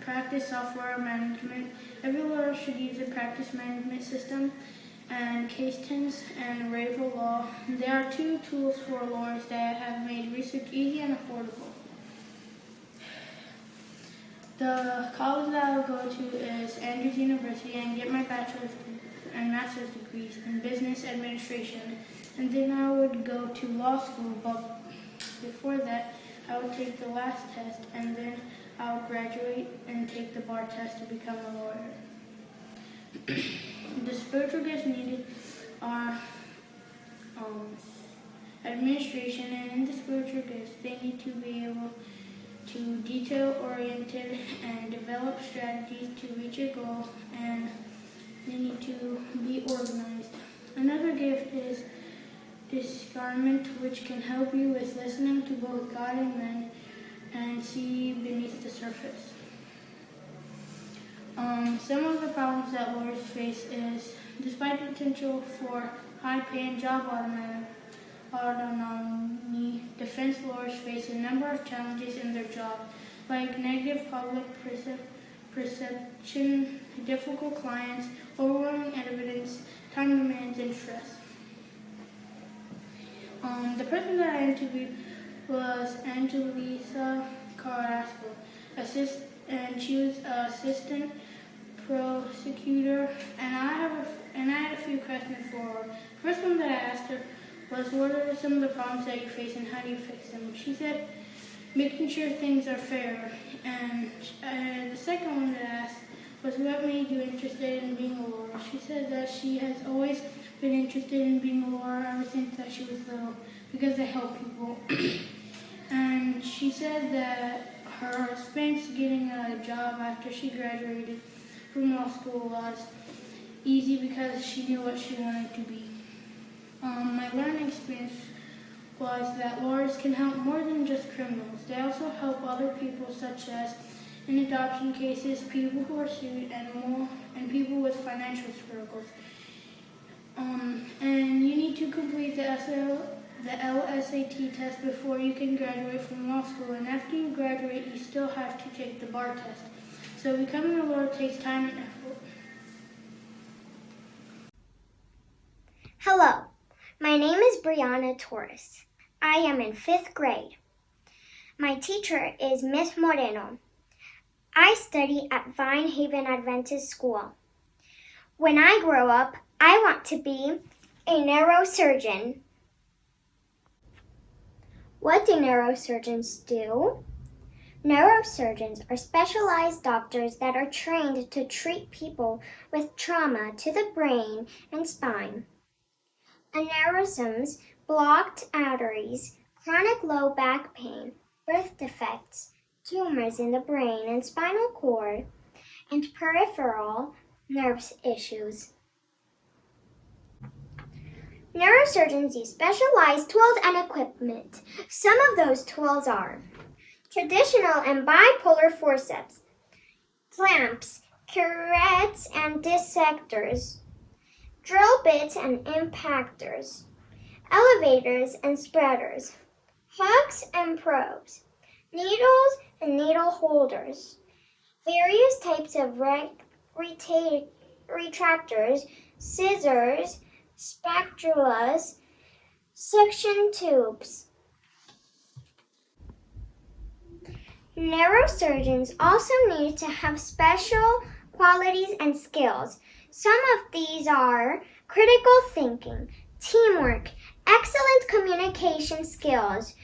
practice software management. Every lawyer should use a practice management system, and Case10 and Ravel Law. There are two tools for lawyers that have made research easy and affordable. The college that I'll go to is Andrews University and get my bachelor's and master's degrees in business administration. And then I would go to law school, but before that, I would take the last test, and then I would graduate and take the bar test to become a lawyer. The spiritual gifts needed are administration, and in the spiritual gifts, they need to be able to detail-oriented and develop strategies to reach a goal, and they need to be organized. Another gift is discernment, which can help you with listening to both God and men and see beneath the surface. Some of the problems that lawyers face is, despite the potential for high-paying job autonomy, defense lawyers face a number of challenges in their job, like negative public perception, difficult clients, overwhelming evidence, time demands, and stress. The person that I interviewed was Angelisa Carrasco, and she was assistant prosecutor, and I had a few questions for her. The first one that I asked her was, what are some of the problems that you face and how do you fix them? She said, making sure things are fair. And the second one that I asked was, what made you interested in being a lawyer? She said that she has always been interested in being a lawyer ever since that she was little, because they help people. And she said that her experience getting a job after she graduated from law school was easy because she knew what she wanted to be. My learning experience was that lawyers can help more than just criminals. They also help other people, such as in adoption cases, people who are sued, and people with financial struggles. And you need to complete the LSAT test before you can graduate from law school. And after you graduate, you still have to take the bar test. So becoming a lawyer takes time and effort. Hello, my name is Brianna Torres. I am in 5th grade. My teacher is Miss Moreno. I study at Vine Haven Adventist School. When I grow up, I want to be a neurosurgeon. What do neurosurgeons do? Neurosurgeons are specialized doctors that are trained to treat people with trauma to the brain and spine. Aneurysms, blocked arteries, chronic low back pain, birth defects, tumors in the brain and spinal cord, and peripheral nerve issues. Neurosurgeons use specialized tools and equipment. Some of those tools are traditional and bipolar forceps, clamps, curettes and dissectors, drill bits and impactors, elevators and spreaders, hooks and probes, needles and needle holders, various types of retractors, scissors, spatulas, suction tubes. Neurosurgeons also need to have special qualities and skills. Some of these are critical thinking, teamwork, excellent communication skills,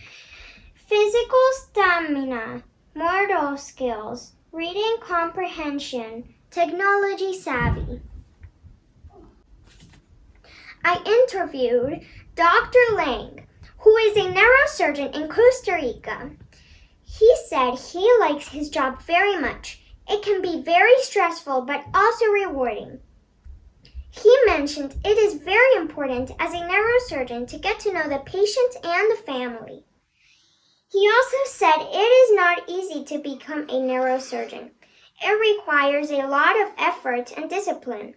physical stamina, motor skills, reading comprehension, technology savvy. I interviewed Dr. Lang, who is a neurosurgeon in Costa Rica. He said he likes his job very much. It can be very stressful but also rewarding. He mentioned it is very important as a neurosurgeon to get to know the patient and the family. He also said it is not easy to become a neurosurgeon. It requires a lot of effort and discipline.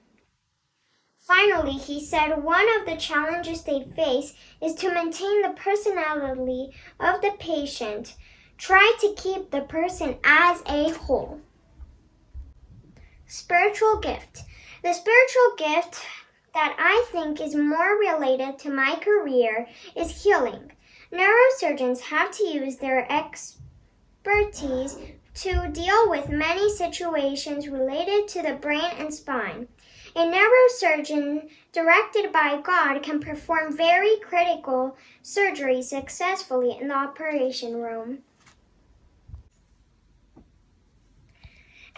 Finally, he said one of the challenges they face is to maintain the personality of the patient. Try to keep the person as a whole. Spiritual gift. The spiritual gift that I think is more related to my career is healing. Neurosurgeons have to use their expertise to deal with many situations related to the brain and spine. A neurosurgeon directed by God can perform very critical surgery successfully in the operation room.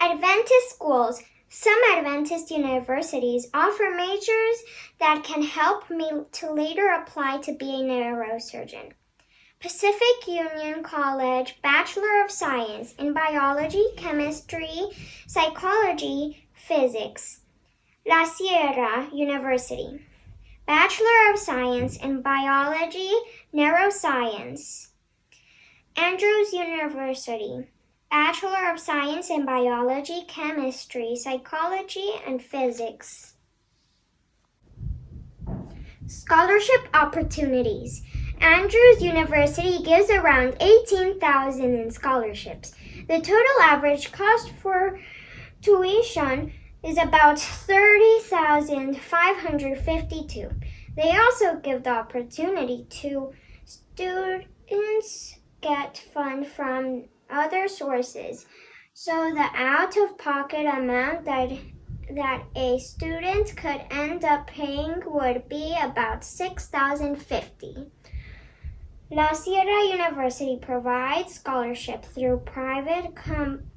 Adventist schools. Some Adventist universities offer majors that can help me to later apply to be a neurosurgeon. Pacific Union College, Bachelor of Science in Biology, Chemistry, Psychology, Physics. La Sierra University, Bachelor of Science in Biology, Neuroscience. Andrews University, Bachelor of Science in Biology, Chemistry, Psychology, and Physics. Scholarship opportunities. Andrews University gives around $18,000 in scholarships. The total average cost for tuition is about $30,552. They also give the opportunity to students get funds from other sources, so the out-of-pocket amount that a student could end up paying would be about $6,050. La Sierra University provides scholarships through private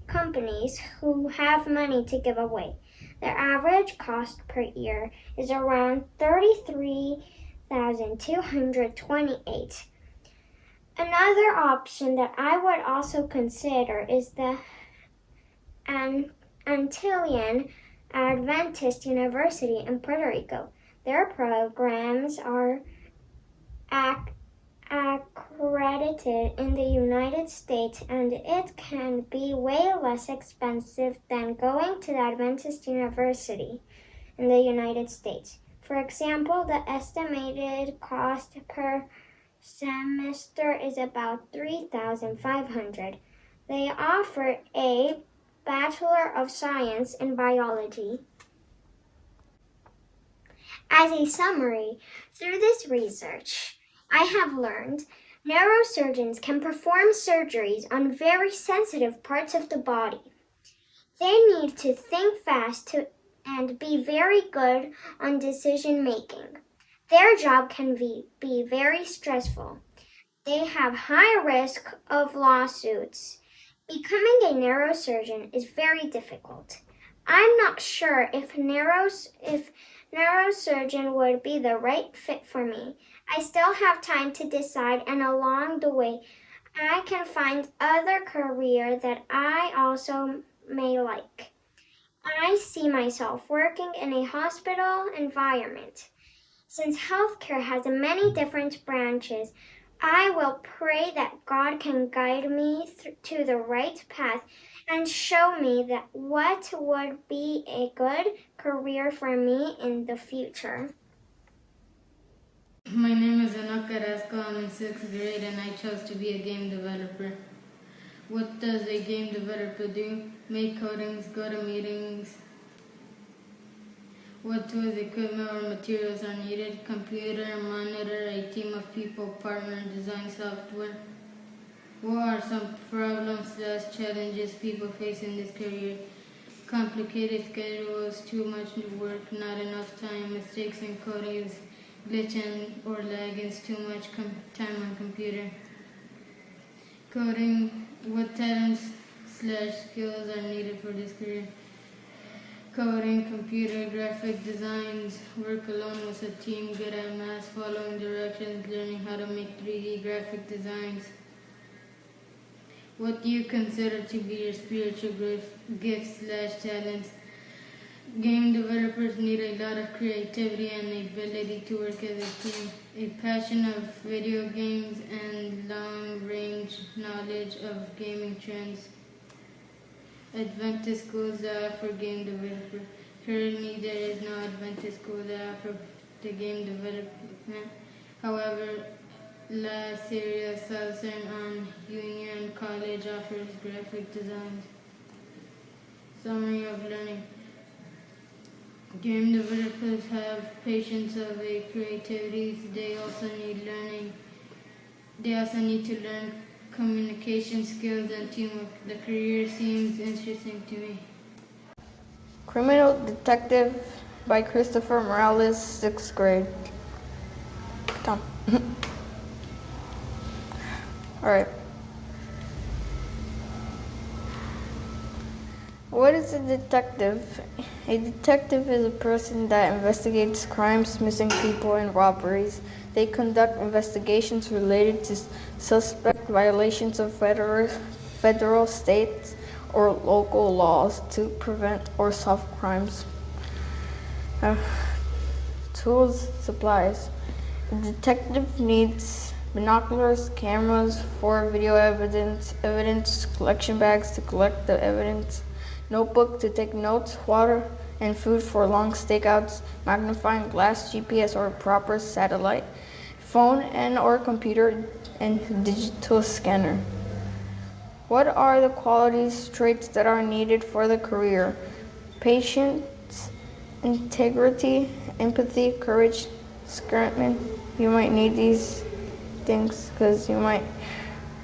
companies who have money to give away. Their average cost per year is around $33,228. Another option that I would also consider is the Antillean Adventist University in Puerto Rico. Their programs are accredited in the United States, and it can be way less expensive than going to the Adventist University in the United States. For example, the estimated cost per semester is about $3,500. They offer a Bachelor of Science in Biology. As a summary, through this research, I have learned neurosurgeons can perform surgeries on very sensitive parts of the body. They need to think fast and be very good on decision making. Their job can be very stressful. They have high risk of lawsuits. Becoming a neurosurgeon is very difficult. I'm not sure if neurosurgeon would be the right fit for me. I still have time to decide, and along the way, I can find other career that I also may like. I see myself working in a hospital environment. Since healthcare has many different branches, I will pray that God can guide me to the right path and show me that what would be a good career for me in the future. My name is Enoch Carrasco. I'm in 6th grade and I chose to be a game developer. What does a game developer do? Make codings, go to meetings. What tools, equipment, or materials are needed? Computer, monitor, a team of people, partner, design software. What are some problems/challenges people face in this career? Complicated schedules, too much work, not enough time, mistakes in coding, glitching or lagging, too much time on computer. Coding, what talents/skills are needed for this career? Coding, computer, graphic designs, work alone with a team, good at math, following directions, learning how to make 3D graphic designs. What do you consider to be your spiritual gifts/talents? Game developers need a lot of creativity and the ability to work as a team, a passion of video games, and long-range knowledge of gaming trends. Adventist schools that offer game development. Currently, there is no Adventist school that offers the game development. However, La Sierra Southern Union College offers graphic design. Summary of learning. Game developers have patience of a creativity. They also need to learn communication skills and teamwork. The career seems interesting to me. Criminal Detective by Christopher Morales, 6th grade. Come. Alright. What is a detective? A detective is a person that investigates crimes, missing people, and robberies. They conduct investigations related to suspect violations of federal, state, or local laws to prevent or solve crimes. Tools, supplies. A detective needs binoculars, cameras for video evidence collection bags to collect the evidence, notebook to take notes, water and food for long stakeouts, magnifying glass, GPS or proper satellite, phone and or computer, and digital scanner. What are the qualities, traits that are needed for the career? Patience, integrity, empathy, courage, discernment. You might need these things because you might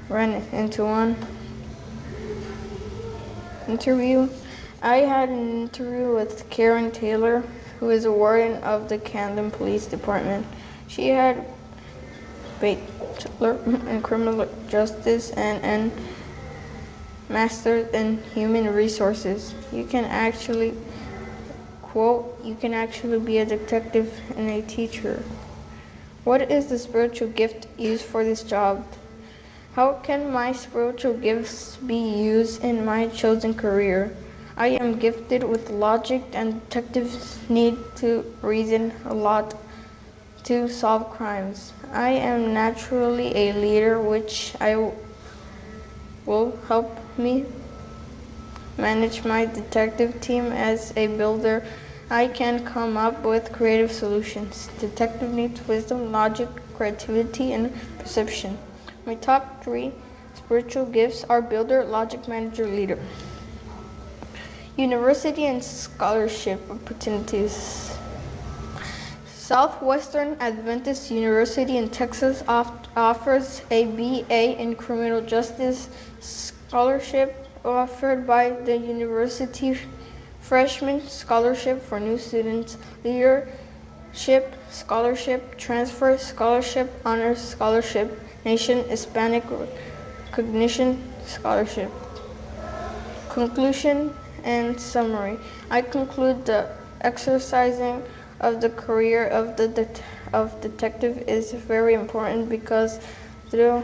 run into one. Interview. I had an interview with Karen Taylor, who is a warden of the Camden Police Department. She had bachelor in criminal justice and master's in human resources. You can actually, quote, you can actually be a detective and a teacher. What is the spiritual gift used for this job? How can my spiritual gifts be used in my chosen career? I am gifted with logic, and detectives need to reason a lot to solve crimes. I am naturally a leader, which will help me manage my detective team. As a builder, I can come up with creative solutions. Detective needs wisdom, logic, creativity, and perception. My top 3 spiritual gifts are builder, logic, manager, leader. University and scholarship opportunities. Southwestern Adventist University in Texas offers a BA in criminal justice scholarship offered by the university, freshman scholarship for new students, leadership scholarship, transfer scholarship, honors scholarship, Nation Hispanic Recognition Scholarship. Conclusion and summary. I conclude the exercising of the career of detective is very important because through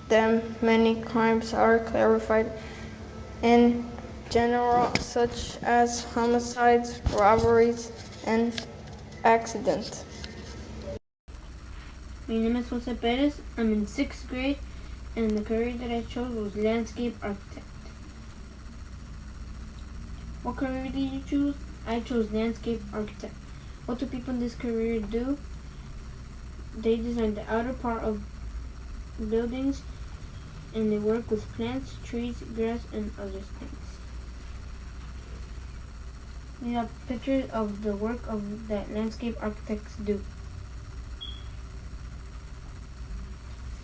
them many crimes are clarified in general, such as homicides, robberies, and accidents. My name is Jose Perez. I'm in 6th grade, and the career that I chose was landscape architect. What career did you choose? I chose landscape architect. What do people in this career do? They design the outer part of buildings, and they work with plants, trees, grass, and other things. We have pictures of the work that landscape architects do.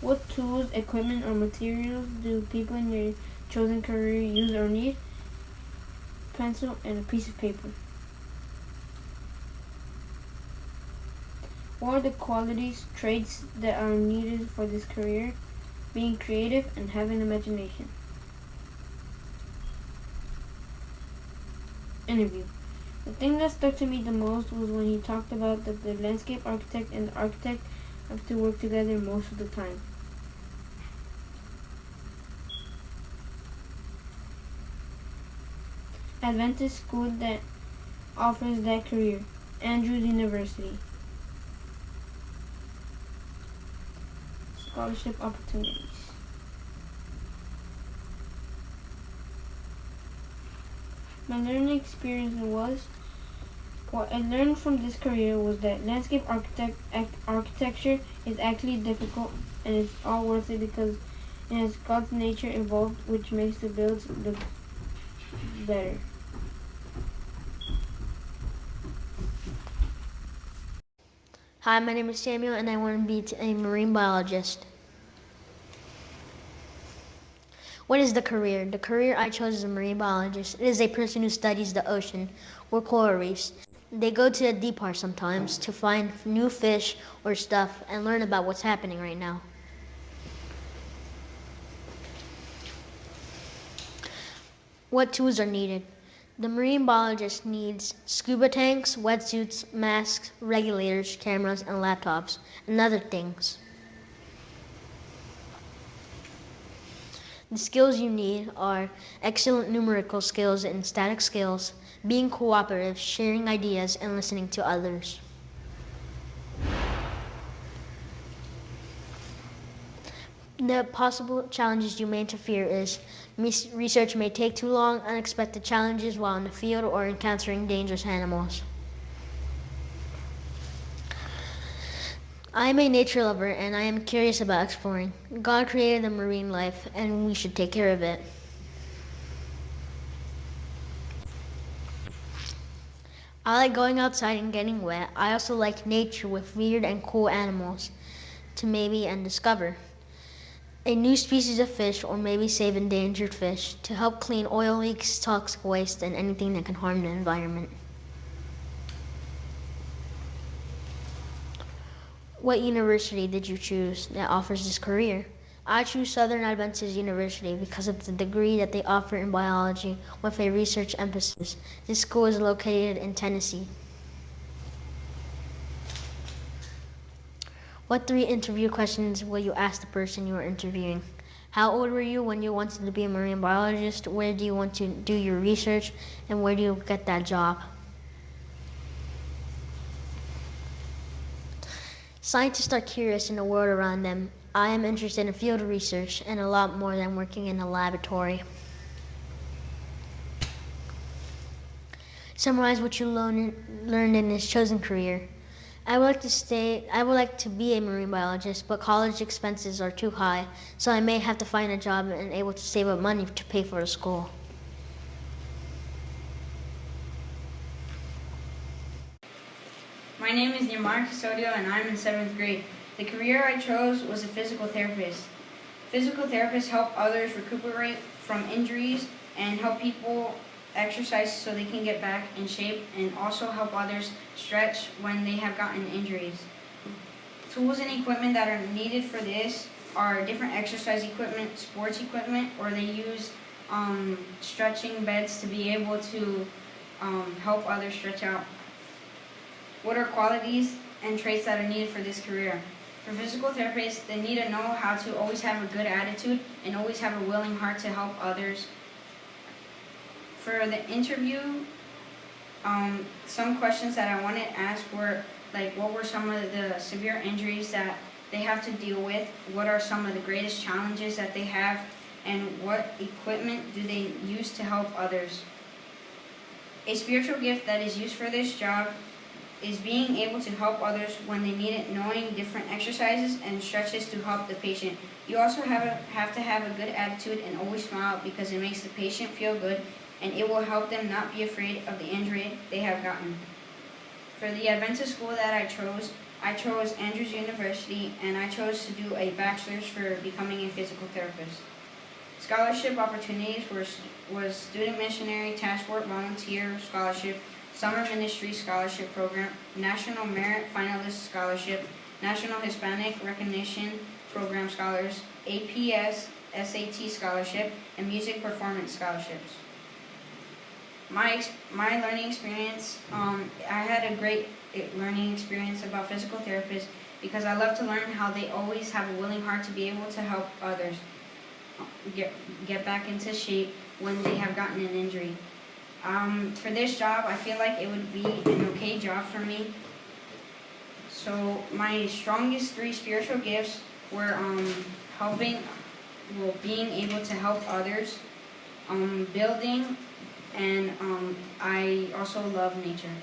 What tools, equipment, or materials do people in your chosen career use or need? Pencil and a piece of paper. What are the qualities, traits that are needed for this career? Being creative and having imagination. Interview. The thing that stuck to me the most was when he talked about that the landscape architect and the architect have to work together most of the time. Adventist school that offers that career. Andrews University. Scholarship opportunities. My learning experience was, what I learned from this career was that landscape architecture is actually difficult, and it's all worth it because it has God's nature involved, which makes the builds look better. Hi, my name is Samuel, and I want to be a marine biologist. What is the career? The career I chose is a marine biologist. It is a person who studies the ocean or coral reefs. They go to the deep part sometimes to find new fish or stuff and learn about what's happening right now. What tools are needed? The marine biologist needs scuba tanks, wetsuits, masks, regulators, cameras, and laptops, and other things. The skills you need are excellent numerical skills and static skills, being cooperative, sharing ideas, and listening to others. The possible challenges you may interfere is research may take too long, unexpected challenges while in the field, or encountering dangerous animals. I am a nature lover and I am curious about exploring. God created the marine life and we should take care of it. I like going outside and getting wet. I also like nature with weird and cool animals to maybe and discover. A new species of fish, or maybe save endangered fish to help clean oil leaks, toxic waste, and anything that can harm the environment. What university did you choose that offers this career? I choose Southern Adventist University because of the degree that they offer in biology with a research emphasis. This school is located in Tennessee. What 3 interview questions will you ask the person you are interviewing? How old were you when you wanted to be a marine biologist? Where do you want to do your research? And where do you get that job? Scientists are curious in the world around them. I am interested in field research and a lot more than working in a laboratory. Summarize what you learned in this chosen career. I would like to be a marine biologist, but college expenses are too high, so I may have to find a job and able to save up money to pay for the school. My name is Neymar Custodio and I'm in 7th grade. The career I chose was a physical therapist. Physical therapists help others recuperate from injuries and help people exercise so they can get back in shape, and also help others stretch when they have gotten injuries. Tools and equipment that are needed for this are different exercise equipment, sports equipment, or they use stretching beds to be able to help others stretch out. What are qualities and traits that are needed for this career? For physical therapists, they need to know how to always have a good attitude and always have a willing heart to help others. For the interview, some questions that I wanted to ask were like, what were some of the severe injuries that they have to deal with? What are some of the greatest challenges that they have? And what equipment do they use to help others? A spiritual gift that is used for this job is being able to help others when they need it, knowing different exercises and stretches to help the patient. You also have to have a good attitude and always smile because it makes the patient feel good and it will help them not be afraid of the injury they have gotten. For the Adventist school that I chose Andrews University, and I chose to do a bachelor's for becoming a physical therapist. Scholarship opportunities was Student Missionary Task Force Volunteer Scholarship, Summer Ministry Scholarship Program, National Merit Finalist Scholarship, National Hispanic Recognition Program Scholars, APS SAT Scholarship, and Music Performance Scholarships. My learning experience, I had a great learning experience about physical therapists because I love to learn how they always have a willing heart to be able to help others get back into shape when they have gotten an injury. For this job, I feel like it would be an okay job for me. So my strongest 3 spiritual gifts were being able to help others, building, and I also love nature.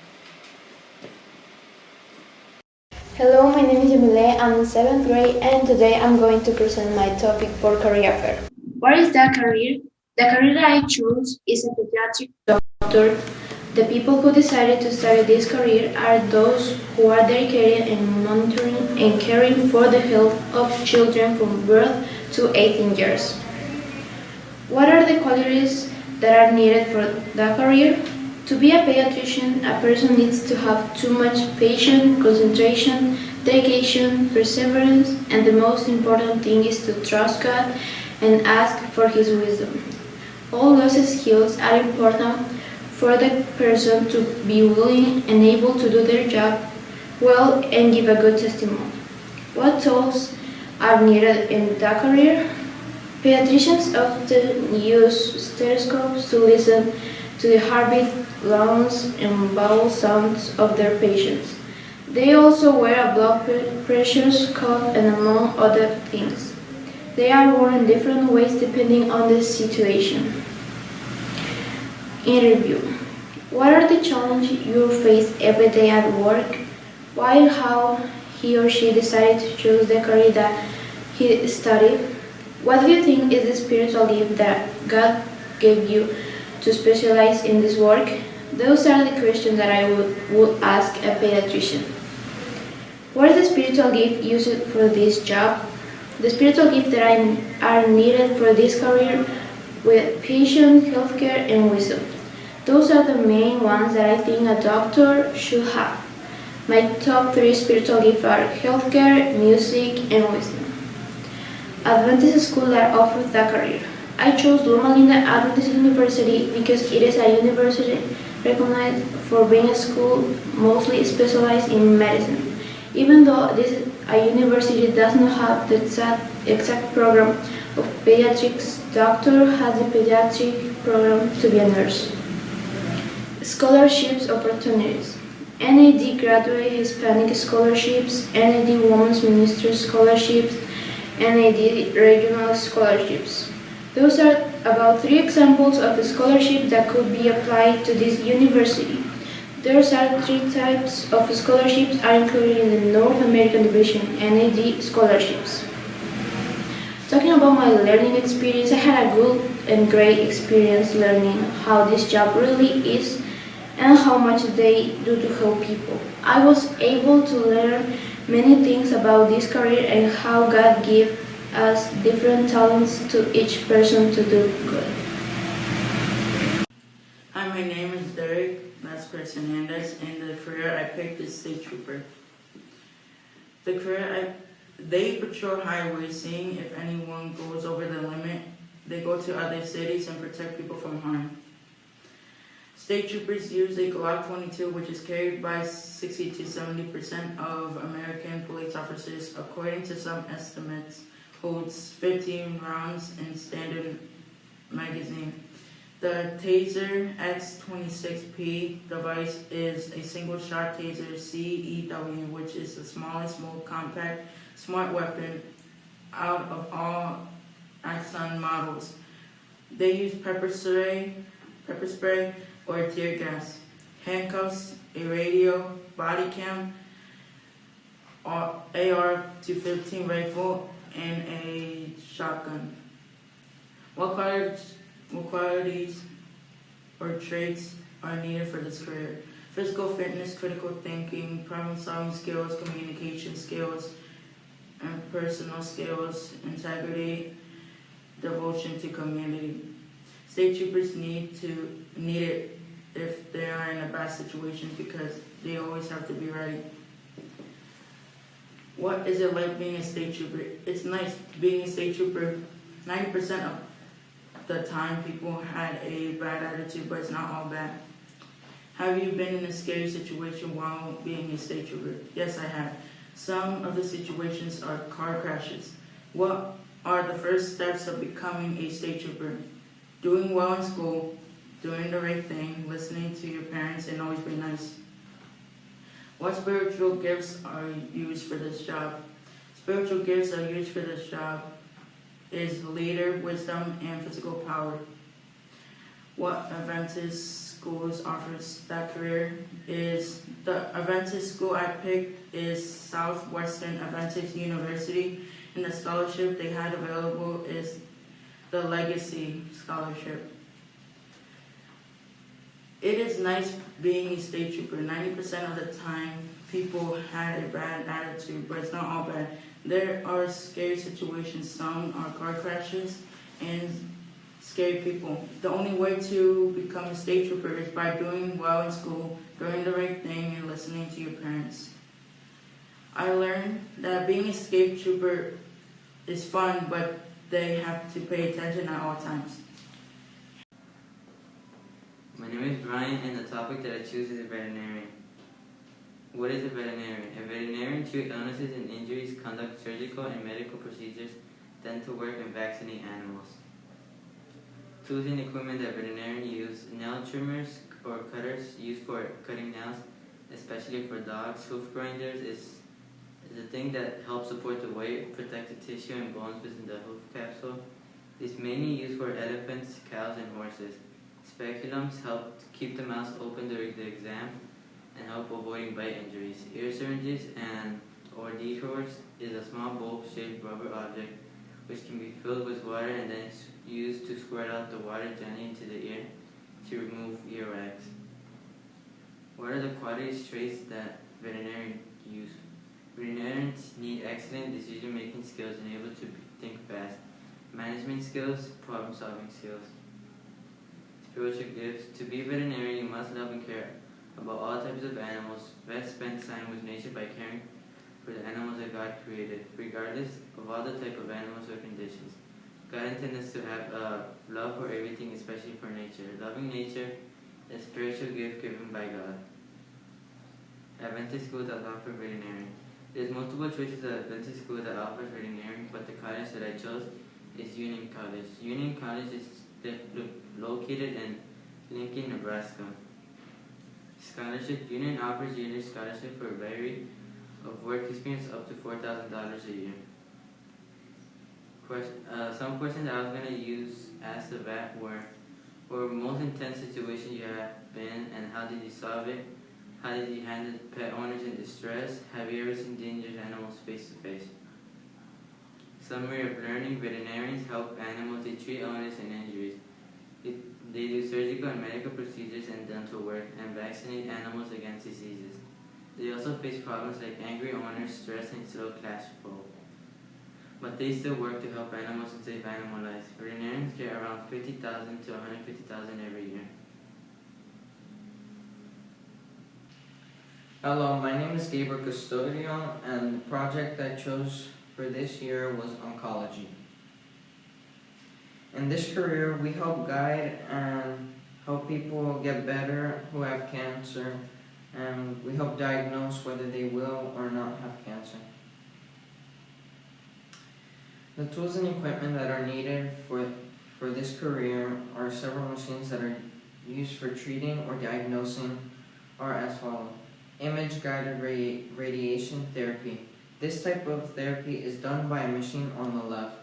Hello, my name is Emile. I'm in 7th grade and today I'm going to present my topic for career fair. What is that career? The career that I chose is a pediatric doctor. The people who decided to study this career are those who are dedicated in monitoring and caring for the health of children from birth to 18 years. What are the qualities that are needed for that career? To be a pediatrician, a person needs to have too much patience, concentration, dedication, perseverance, and the most important thing is to trust God and ask for His wisdom. All those skills are important for the person to be willing and able to do their job well and give a good testimony. What tools are needed in that career? Pediatricians often use stethoscopes to listen to the heartbeat, lungs, and bowel sounds of their patients. They also wear a blood pressure cuff and among other things. They are worn in different ways depending on the situation. Interview. What are the challenges you face every day at work? Why and how he or she decided to choose the career that he studied? What do you think is the spiritual gift that God gave you to specialize in this work? Those are the questions that I would ask a pediatrician. What is the spiritual gift used for this job? The spiritual gifts that are needed for this career with patience, healthcare, and wisdom. Those are the main ones that I think a doctor should have. My top 3 spiritual gifts are healthcare, music, and wisdom. Adventist school that offers that career. I chose Loma Linda Adventist University because it is a university recognized for being a school mostly specialized in medicine. Even though this a university does not have the exact program of pediatrics, doctor has the pediatric program to be a nurse. Scholarships opportunities. NAD Graduate Hispanic Scholarships, NAD Women's Minister Scholarships, NAD Regional Scholarships. Those are about 3 examples of scholarships that could be applied to this university. Those are 3 types of scholarships are included in the North American Division NAD scholarships. Talking about my learning experience, I had a good and great experience learning how this job really is and how much they do to help people. I was able to learn many things about this career and how God gives us different talents to each person to do good. Hi, my name is Derek Vasquez Hernandez, and the career I picked is state trooper. They patrol highways, seeing if anyone goes over the limit. They go to other cities and protect people from harm. State troopers use a Glock 22, which is carried by 60 to 70% of American police officers. According to some estimates, holds 15 rounds in standard magazine. The Taser X26P device is a single-shot Taser CEW, which is the smallest, most compact, smart weapon out of all Axon models. They use pepper spray, or tear gas. handcuffs, a radio, body cam, AR-215 rifle, and a shotgun. What qualities or traits are needed for this career? Physical fitness, critical thinking, problem-solving skills, communication skills, and personal skills, integrity, devotion to community. State troopers need it if they are in a bad situation because they always have to be ready. What is it like being a state trooper? It's nice being a state trooper. 90% of the time people had a bad attitude, but it's not all bad. Have you been in a scary situation while being a state trooper? Yes, I have. Some of the situations are car crashes. What are the first steps of becoming a state trooper? Doing well in school, doing the right thing, listening to your parents, and always be nice. What spiritual gifts are used for this job? Spiritual gifts are used for this job is leader, wisdom, and physical power. What Adventist schools offers that career is the Adventist school I picked is Southwestern Adventist University, and the scholarship they had available is the Legacy Scholarship. It is nice being a state trooper. 90% of the time, people had a bad attitude, but it's not all bad. There are scary situations. Some are car crashes and scary people. The only way to become a state trooper is by doing well in school, doing the right thing, and listening to your parents. I learned that being a state trooper is fun, but they have to pay attention at all times. My name is Brian, and the topic that I choose is veterinarian. What is a veterinarian? A veterinarian treats illnesses and injuries, conduct surgical and medical procedures, dental work, and vaccinate animals. Tools and equipment that veterinarians use: nail trimmers or cutters used for cutting nails, especially for dogs. Hoof grinders is a thing that helps support the weight, protect the tissue and bones within the hoof capsule. It's mainly used for elephants, cows, and horses. Speculums help to keep the mouth open during the exam and help avoiding bite injuries. Ear syringes or detours is a small bulb-shaped rubber object which can be filled with water and then used to squirt out the water gently into the ear to remove earwax. What are the qualities traits that veterinarians use? Veterinarians need excellent decision-making skills and able to think fast, management skills, problem-solving skills. Spiritual gifts. To be a veterinarian, you must love and care about all types of animals. Vets spend time with nature by caring for the animals that God created, regardless of all the type of animals or conditions. God intends us to have a love for everything, especially for nature. Loving nature is a spiritual gift given by God. Adventist school that offers veterinarian. There's multiple choices at Adventist school that offers veterinarian, but the college that I chose is Union College. Union College is located in Lincoln, Nebraska. Scholarship. Union offers yearly scholarship for a variety of work experience up to $4,000 a year. Some questions I was going to ask the vet were most intense situation you have been and how did you solve it? How did you handle pet owners in distress? Have you ever seen dangerous animals face to face? Summary of learning. Veterinarians help animals. They treat illness and injuries. They do surgical and medical procedures and dental work and vaccinate animals against diseases. They also face problems like angry owners, stress, and slow cash flow. But they still work to help animals and save animal lives. Veterinarians get around 50,000 to 150,000 every year. Hello, my name is Gabriel Custodio, and the project I chose for this year was oncology. In this career, we help guide and help people get better who have cancer, and we help diagnose whether they will or not have cancer. The tools and equipment that are needed for this career are several machines that are used for treating or diagnosing are as follows. Image-guided radiation therapy. This type of therapy is done by a machine on the left.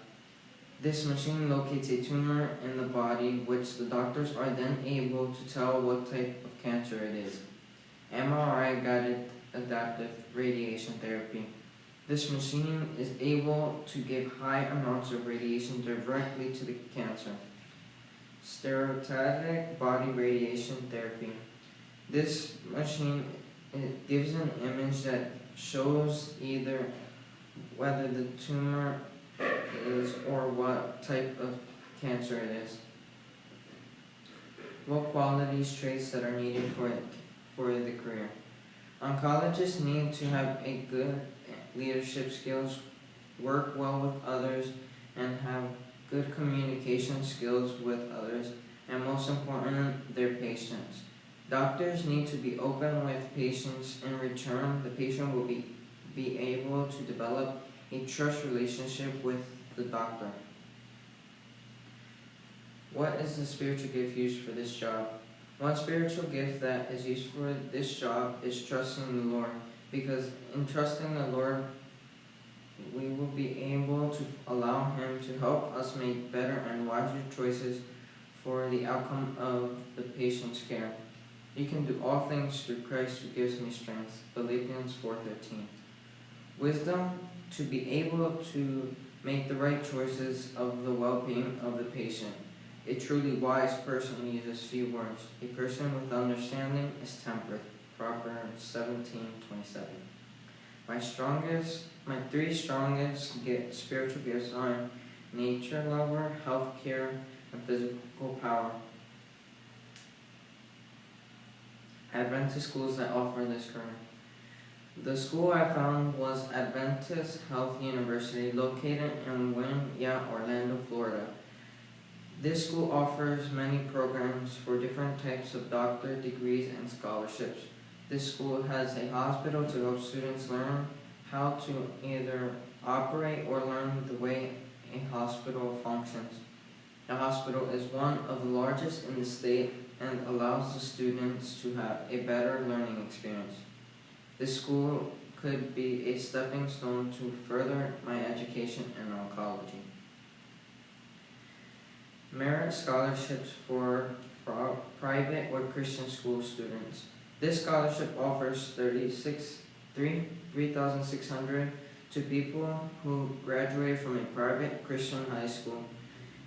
This machine locates a tumor in the body, which the doctors are then able to tell what type of cancer it is. MRI guided adaptive radiation therapy. This machine is able to give high amounts of radiation directly to the cancer. Stereotactic body radiation therapy. This machine gives an image that shows either whether the tumor is or what type of cancer it is. What qualities, traits that are needed for the career. Oncologists need to have a good leadership skills, work well with others, and have good communication skills with others, and most important, their patients. Doctors need to be open with patients. In return, the patient will be able to develop a trust relationship with the doctor. What is the spiritual gift used for this job? One spiritual gift that is used for this job is trusting the Lord, because in trusting the Lord, we will be able to allow Him to help us make better and wiser choices for the outcome of the patient's care. You can do all things through Christ who gives me strength. Philippians 4:13. Wisdom to be able to make the right choices of the well-being of the patient. A truly wise person uses few words. A person with understanding is temperate. Proverbs 17:27. My three strongest spiritual gifts are nature lover, healthcare, and physical power. Adventist schools that offer this career. The school I found was Adventist Health University, located in Wynyard, Orlando, Florida. This school offers many programs for different types of doctorate degrees and scholarships. This school has a hospital to help students learn how to either operate or learn the way a hospital functions. The hospital is one of the largest in the state and allows the students to have a better learning experience. This school could be a stepping stone to further my education in oncology. Merit scholarships for private or Christian school students. This scholarship offers $3,600 to people who graduate from a private Christian high school.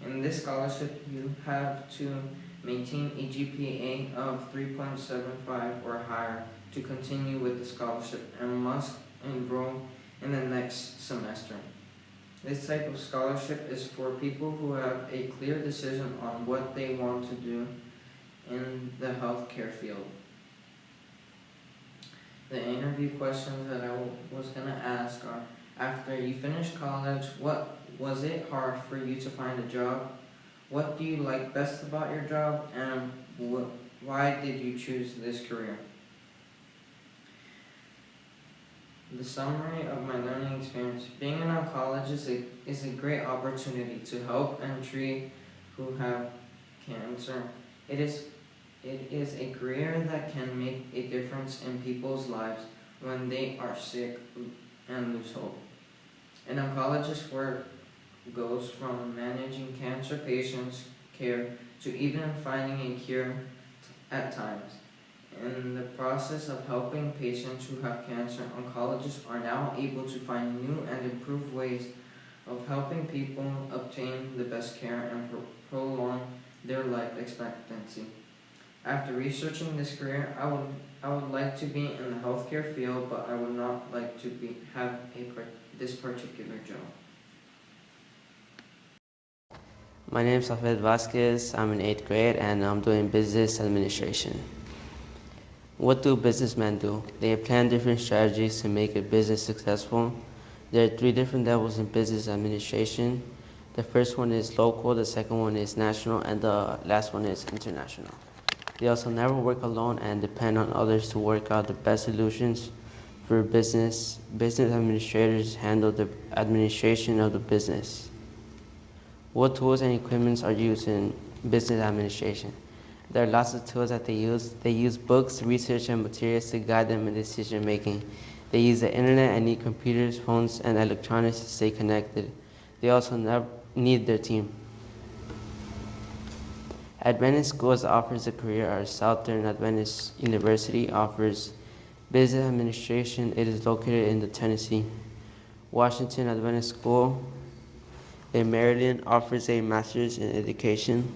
In this scholarship, you have to maintain a GPA of 3.75 or higher to continue with the scholarship and must enroll in the next semester. This type of scholarship is for people who have a clear decision on what they want to do in the healthcare field. The interview questions that I was going to ask are, after you finish college, what was it hard for you to find a job? What do you like best about your job, and why did you choose this career? The summary of my learning experience. Being an oncologist is a great opportunity to help and treat who have cancer. It is a career that can make a difference in people's lives when they are sick and lose hope. An oncologist's work goes from managing cancer patients' care to even finding a cure at times. In the process of helping patients who have cancer, oncologists are now able to find new and improved ways of helping people obtain the best care and prolong their life expectancy. After researching this career, I would like to be in the healthcare field, but I would not like to have this particular job. My name is Hafed Vasquez. I'm in 8th grade and I'm doing business administration. What do businessmen do? They plan different strategies to make a business successful. There are 3 different levels in business administration. The first one is local, the second one is national, and the last one is international. They also never work alone and depend on others to work out the best solutions for business. Business administrators handle the administration of the business. What tools and equipments are used in business administration? There are lots of tools that they use. They use books, research, and materials to guide them in decision making. They use the internet and need computers, phones, and electronics to stay connected. They also need their team. Adventist schools offers a career are Southern Adventist University offers business administration. It is located in the Tennessee. Washington Adventist School in Maryland offers a master's in education.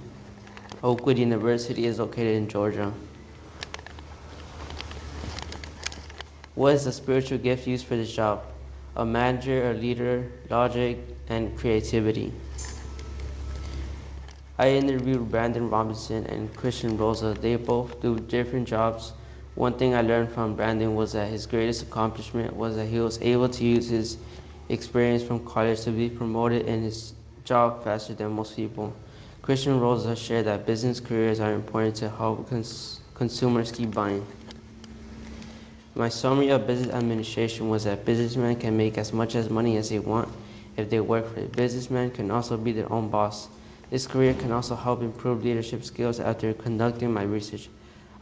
Oakwood University is located in Georgia. What is the spiritual gift used for this job? A manager, a leader, logic, and creativity. I interviewed Brandon Robinson and Christian Rosa. They both do different jobs. One thing I learned from Brandon was that his greatest accomplishment was that he was able to use his experience from college to be promoted in his job faster than most people. Christian Rosa shared that business careers are important to help consumers keep buying. My summary of business administration was that businessmen can make as much money as they want if they work for it. Businessmen can also be their own boss. This career can also help improve leadership skills. After conducting my research,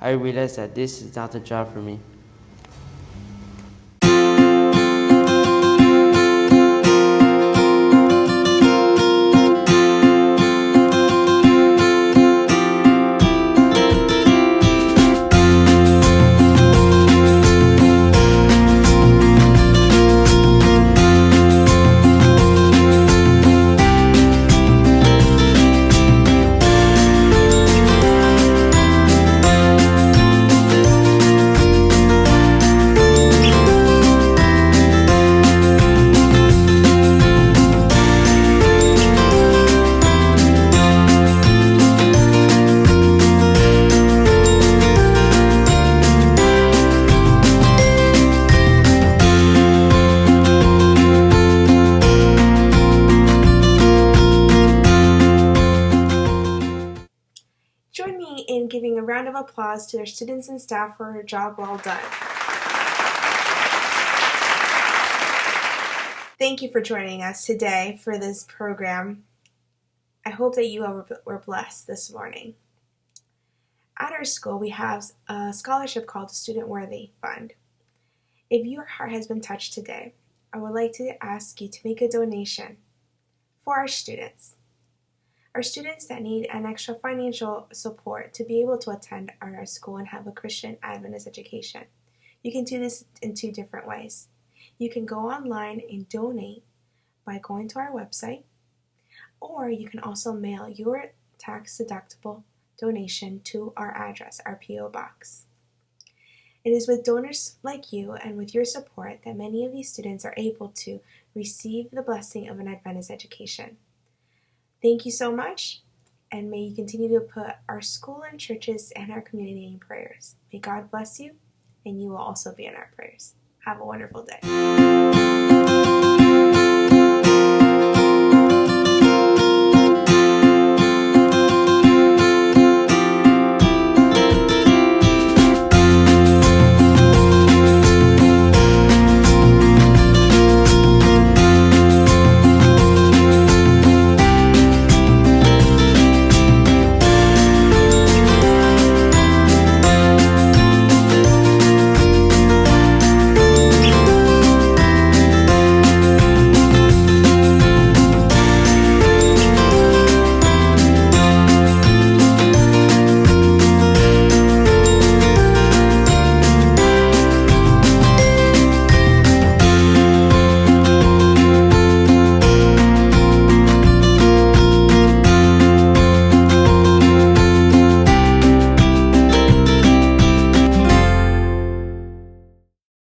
I realized that this is not the job for me. Join me in giving a round of applause to their students and staff for a job well done. Thank you for joining us today for this program. I hope that you were blessed this morning. At our school, we have a scholarship called the Student Worthy Fund. If your heart has been touched today, I would like to ask you to make a donation for our students. Our students that need an extra financial support to be able to attend our school and have a Christian Adventist education. You can do this in two different ways. You can go online and donate by going to our website, or you can also mail your tax-deductible donation to our address, our P.O. Box. It is with donors like you and with your support that many of these students are able to receive the blessing of an Adventist education. Thank you so much, and may you continue to put our school and churches and our community in prayers. May God bless you, and you will also be in our prayers. Have a wonderful day.